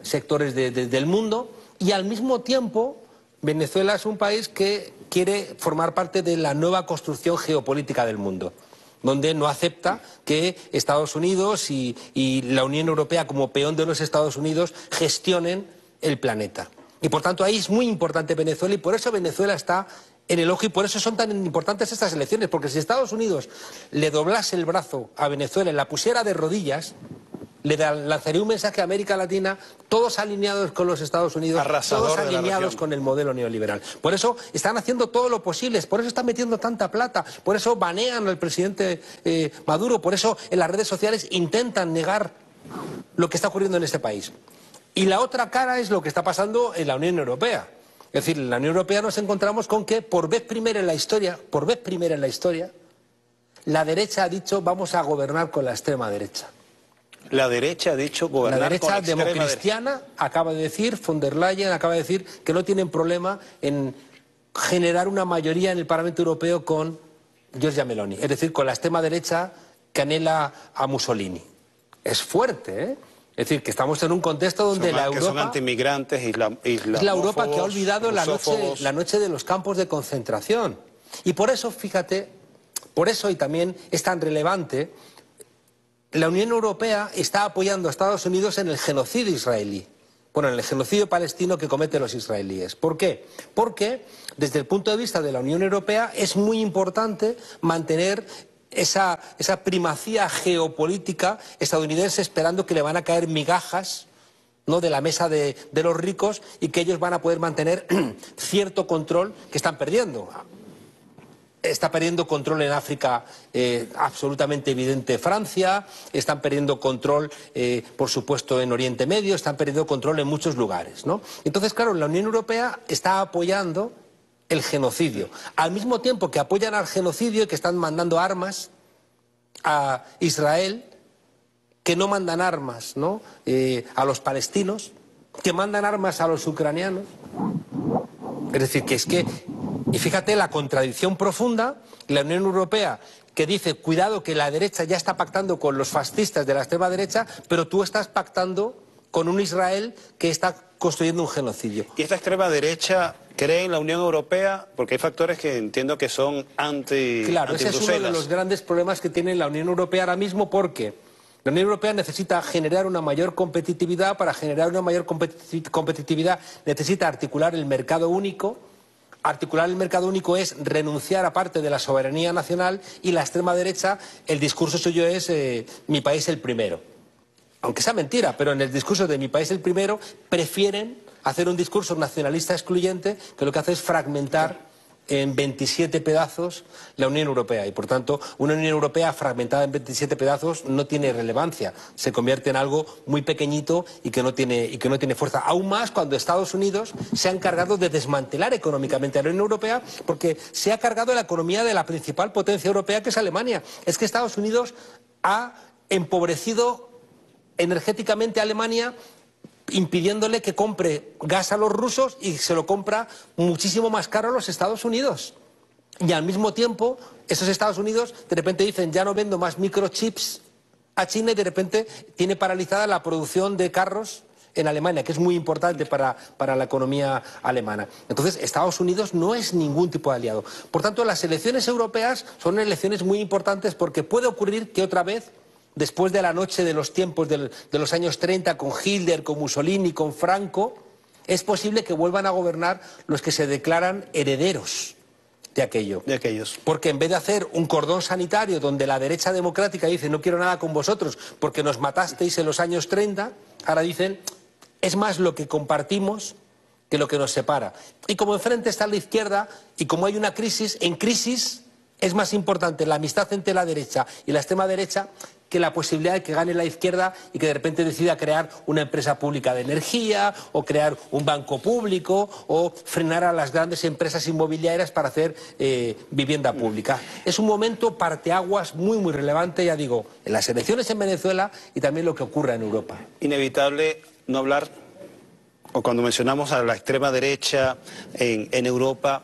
sectores del mundo, y al mismo tiempo Venezuela es un país que quiere formar parte de la nueva construcción geopolítica del mundo, donde no acepta que Estados Unidos y la Unión Europea, como peón de los Estados Unidos, gestionen el planeta. Y por tanto ahí es muy importante Venezuela, y por eso Venezuela está en el ojo, y por eso son tan importantes estas elecciones, porque si Estados Unidos le doblase el brazo a Venezuela y la pusiera de rodillas, le lanzaría un mensaje a América Latina, todos alineados con los Estados Unidos, arrasador, todos alineados con el modelo neoliberal. Por eso están haciendo todo lo posible, por eso están metiendo tanta plata, por eso banean al presidente Maduro, por eso en las redes sociales intentan negar lo que está ocurriendo en este país. Y la otra cara es lo que está pasando en la Unión Europea. Es decir, en la Unión Europea nos encontramos con que por vez primera en la historia, la derecha ha dicho vamos a gobernar con la extrema derecha. La derecha ha dicho gobernar con la derecha democristiana acaba de decir, von der Leyen acaba de decir que no tienen problema en generar una mayoría en el Parlamento Europeo con Giorgia Meloni, es decir, con la extrema derecha que anhela a Mussolini. Es fuerte, ¿eh? Es decir, que estamos en un contexto donde la Europa... que son antimigrantes es la Europa que ha olvidado la noche de los campos de concentración. Y por eso, fíjate, por eso y también es tan relevante, la Unión Europea está apoyando a Estados Unidos en el genocidio israelí. Bueno, en el genocidio palestino que cometen los israelíes. ¿Por qué? Porque desde el punto de vista de la Unión Europea es muy importante mantener esa primacía geopolítica estadounidense, esperando que le van a caer migajas, ¿no?, de la mesa de los ricos, y que ellos van a poder mantener cierto control que están perdiendo. Está perdiendo control en África absolutamente evidente Francia, están perdiendo control, por supuesto, en Oriente Medio, están perdiendo control en muchos lugares, ¿no? Entonces, claro, la Unión Europea está apoyando el genocidio. Al mismo tiempo que apoyan al genocidio y que están mandando armas a Israel, que no mandan armas, ¿no?, a los palestinos, que mandan armas a los ucranianos. Es decir, que es que... Y fíjate la contradicción profunda, la Unión Europea que dice, cuidado que la derecha ya está pactando con los fascistas de la extrema derecha, pero tú estás pactando con un Israel que está construyendo un genocidio. ¿Y esta extrema derecha cree en la Unión Europea? Porque hay factores que entiendo que son Claro, ese es uno de los grandes problemas que tiene la Unión Europea ahora mismo, porque la Unión Europea necesita generar una mayor competitividad. Para generar una mayor competitividad necesita articular el mercado único. Articular el mercado único es renunciar a parte de la soberanía nacional, y la extrema derecha, el discurso suyo es mi país el primero. Aunque sea mentira, pero en el discurso de mi país el primero prefieren hacer un discurso nacionalista excluyente que lo que hace es fragmentar en 27 pedazos la Unión Europea, y por tanto una Unión Europea fragmentada en 27 pedazos no tiene relevancia, se convierte en algo muy pequeñito y que no tiene fuerza. Aún más cuando Estados Unidos se ha encargado de desmantelar económicamente a la Unión Europea, porque se ha cargado la economía de la principal potencia europea, que es Alemania. Es que Estados Unidos ha empobrecido energéticamente a Alemania, impidiéndole que compre gas a los rusos, y se lo compra muchísimo más caro a los Estados Unidos. Y al mismo tiempo, esos Estados Unidos de repente dicen, ya no vendo más microchips a China, y de repente tiene paralizada la producción de carros en Alemania, que es muy importante para la economía alemana. Entonces, Estados Unidos no es ningún tipo de aliado. Por tanto, las elecciones europeas son elecciones muy importantes, porque puede ocurrir que otra vez, después de la noche de los tiempos de los años 30, con Hitler, con Mussolini, con Franco, es posible que vuelvan a gobernar los que se declaran herederos de aquello. Porque en vez de hacer un cordón sanitario donde la derecha democrática dice no quiero nada con vosotros porque nos matasteis en los años 30, ahora dicen es más lo que compartimos que lo que nos separa. Y como enfrente está la izquierda, y como hay una crisis, en crisis es más importante la amistad entre la derecha y la extrema derecha que la posibilidad de que gane la izquierda y que de repente decida crear una empresa pública de energía, o crear un banco público, o frenar a las grandes empresas inmobiliarias para hacer vivienda pública. Es un momento parteaguas muy, muy relevante, ya digo, en las elecciones en Venezuela y también lo que ocurra en Europa. Inevitable no hablar, o cuando mencionamos a la extrema derecha en Europa,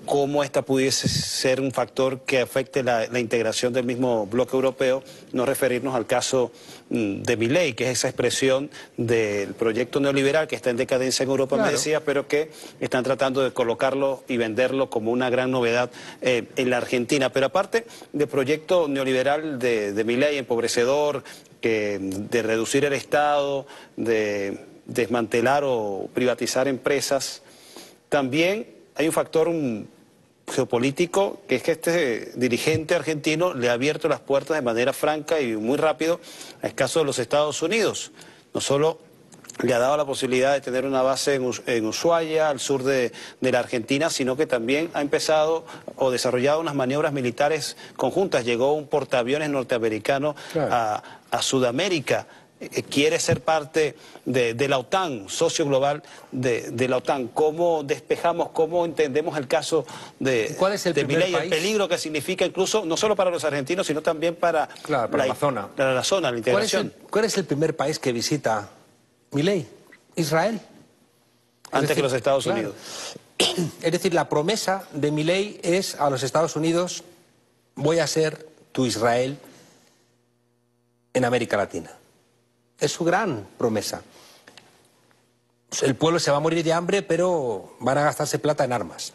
cómo esta pudiese ser un factor que afecte la integración del mismo bloque europeo, no referirnos al caso de Milei, que es esa expresión del proyecto neoliberal que está en decadencia en Europa, claro, me decía, pero que están tratando de colocarlo y venderlo como una gran novedad en la Argentina. Pero aparte del proyecto neoliberal de Milei, empobrecedor, de reducir el Estado, de desmantelar o privatizar empresas, también hay un factor geopolítico, que es que este dirigente argentino le ha abierto las puertas de manera franca y muy rápido al caso de los Estados Unidos. No solo le ha dado la posibilidad de tener una base en Ushuaia, al sur de la Argentina, sino que también ha empezado o desarrollado unas maniobras militares conjuntas. Llegó un portaaviones norteamericano a Sudamérica. Quiere ser parte de la OTAN, socio global de la OTAN. ¿Cómo despejamos, cómo entendemos el caso de Milei, el peligro que significa incluso, no solo para los argentinos, sino también para la zona? Para la zona, la integración. ¿Cuál es el primer país que visita Milei? Israel. Antes que los Estados Unidos. Es decir, la promesa de Milei es a los Estados Unidos: voy a ser tu Israel en América Latina. Es su gran promesa. El pueblo se va a morir de hambre, pero van a gastarse plata en armas.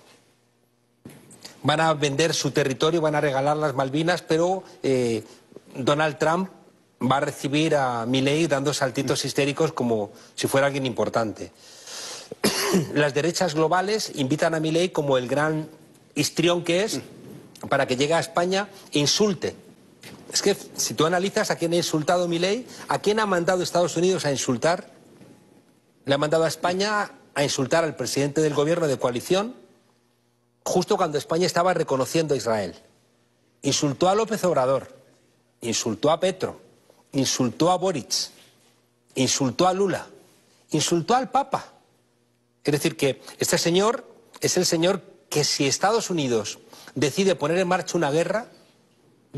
Van a vender su territorio, van a regalar las Malvinas, pero Donald Trump va a recibir a Milei dando saltitos histéricos como si fuera alguien importante. Las derechas globales invitan a Milei como el gran histrión que es para que llegue a España e insulte. Es que si tú analizas a quién ha insultado Milei, a quién ha mandado Estados Unidos a insultar, le ha mandado a España a insultar al presidente del gobierno de coalición justo cuando España estaba reconociendo a Israel. Insultó a López Obrador, insultó a Petro, insultó a Boric, insultó a Lula, insultó al Papa. Es decir, que este señor es el señor que, si Estados Unidos decide poner en marcha una guerra,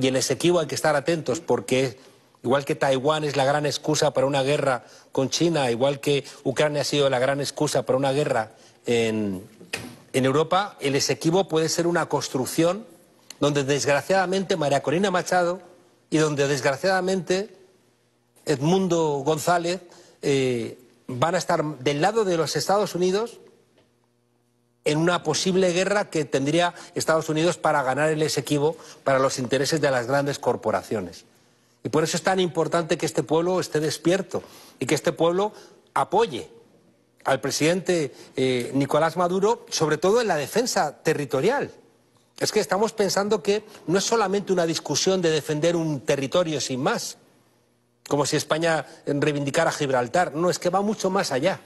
y en Esequibo hay que estar atentos, porque igual que Taiwán es la gran excusa para una guerra con China, igual que Ucrania ha sido la gran excusa para una guerra en Europa, el Esequibo puede ser una construcción donde desgraciadamente María Corina Machado y donde desgraciadamente Edmundo González van a estar del lado de los Estados Unidos en una posible guerra que tendría Estados Unidos para ganar el Esequibo para los intereses de las grandes corporaciones. Y por eso es tan importante que este pueblo esté despierto y que este pueblo apoye al presidente Nicolás Maduro, sobre todo en la defensa territorial. Es que estamos pensando que no es solamente una discusión de defender un territorio sin más, como si España reivindicara Gibraltar. No, es que va mucho más allá.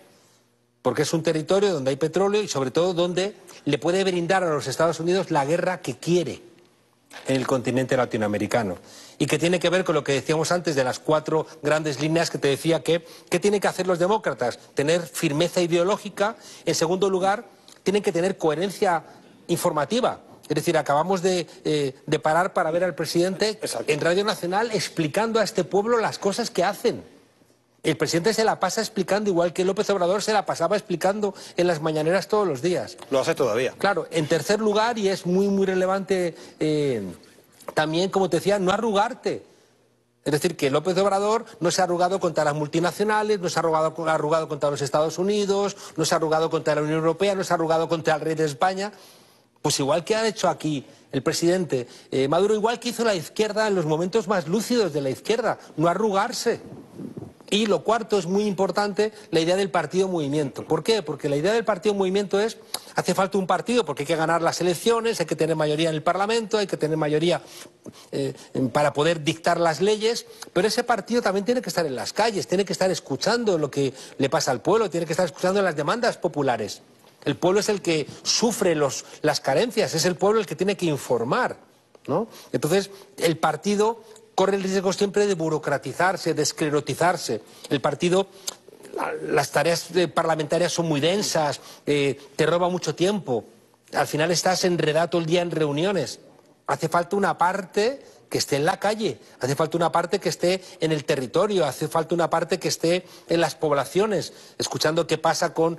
Porque es un territorio donde hay petróleo y sobre todo donde le puede brindar a los Estados Unidos la guerra que quiere en el continente latinoamericano. Y que tiene que ver con lo que decíamos antes de las 4 grandes líneas que te decía ¿qué tienen que hacer los demócratas? Tener firmeza ideológica. En segundo lugar, tienen que tener coherencia informativa. Es decir, acabamos de parar para ver al presidente en Radio Nacional explicando a este pueblo las cosas que hacen. El presidente se la pasa explicando, igual que López Obrador se la pasaba explicando en las mañaneras todos los días. Lo hace todavía. Claro, en tercer lugar, y es muy relevante también, como te decía, no arrugarte. Es decir, que López Obrador no se ha arrugado contra las multinacionales, no se ha arrugado contra los Estados Unidos, no se ha arrugado contra la Unión Europea, no se ha arrugado contra el rey de España. Pues igual que ha hecho aquí el presidente Maduro, igual que hizo la izquierda en los momentos más lúcidos de la izquierda, no arrugarse. Y lo cuarto es muy importante, la idea del partido-movimiento. ¿Por qué? Porque la idea del partido-movimiento es, hace falta un partido porque hay que ganar las elecciones, hay que tener mayoría en el Parlamento, hay que tener mayoría para poder dictar las leyes, pero ese partido también tiene que estar en las calles, tiene que estar escuchando lo que le pasa al pueblo, tiene que estar escuchando las demandas populares. El pueblo es el que sufre las carencias, es el pueblo el que tiene que informar, ¿no? Entonces, el partido corre el riesgo siempre de burocratizarse, de esclerotizarse. El partido, las tareas parlamentarias son muy densas, te roba mucho tiempo. Al final estás enredado todo el día en reuniones. Hace falta una parte que esté en la calle, hace falta una parte que esté en el territorio, hace falta una parte que esté en las poblaciones, escuchando qué pasa con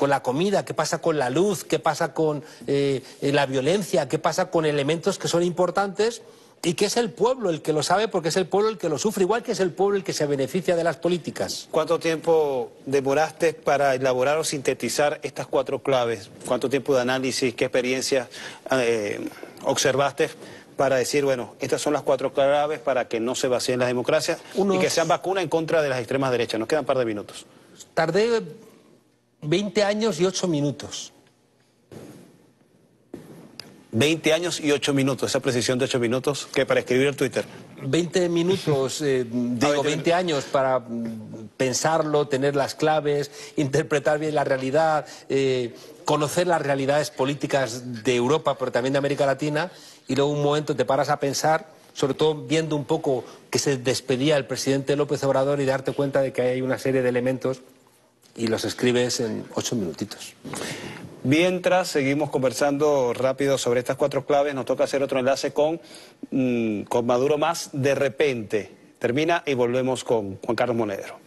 la comida, qué pasa con la luz, qué pasa con la violencia, qué pasa con elementos que son importantes. Y que es el pueblo el que lo sabe, porque es el pueblo el que lo sufre, igual que es el pueblo el que se beneficia de las políticas. ¿Cuánto tiempo demoraste para elaborar o sintetizar estas 4 claves? ¿Cuánto tiempo de análisis, qué experiencias observaste para decir, bueno, estas son las 4 claves para que no se vacíen las democracias y que sean vacuna en contra de las extremas derechas? Nos quedan un par de minutos. Tardé 20 años y 8 minutos. 20 años y 8 minutos, esa precisión de 8 minutos, que para escribir el Twitter. 20 minutos, digo 20 años para pensarlo, tener las claves, interpretar bien la realidad, conocer las realidades políticas de Europa, pero también de América Latina, y luego un momento te paras a pensar, sobre todo viendo un poco que se despedía el presidente López Obrador y darte cuenta de que hay una serie de elementos y los escribes en 8 minutitos. Mientras seguimos conversando rápido sobre estas 4 claves, nos toca hacer otro enlace con Maduro más de repente. Termina y volvemos con Juan Carlos Monedero.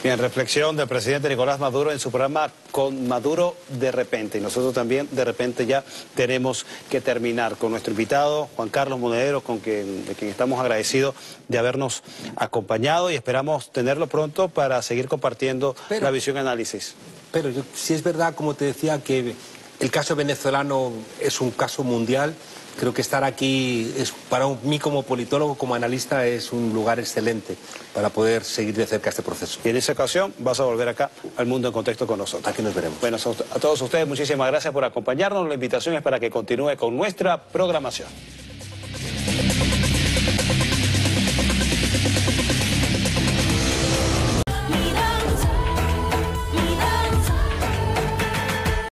Bien, reflexión del presidente Nicolás Maduro en su programa Con Maduro de repente. Y nosotros también de repente ya tenemos que terminar con nuestro invitado, Juan Carlos Monedero, de quien estamos agradecidos de habernos acompañado y esperamos tenerlo pronto para seguir compartiendo la visión y análisis. Pero si es verdad, como te decía, que el caso venezolano es un caso mundial, creo que estar aquí, para mí como politólogo, como analista, es un lugar excelente para poder seguir de cerca este proceso. Y en esa ocasión vas a volver acá al Mundo en Contexto con nosotros. Aquí nos veremos. Bueno, a todos ustedes muchísimas gracias por acompañarnos. La invitación es para que continúe con nuestra programación.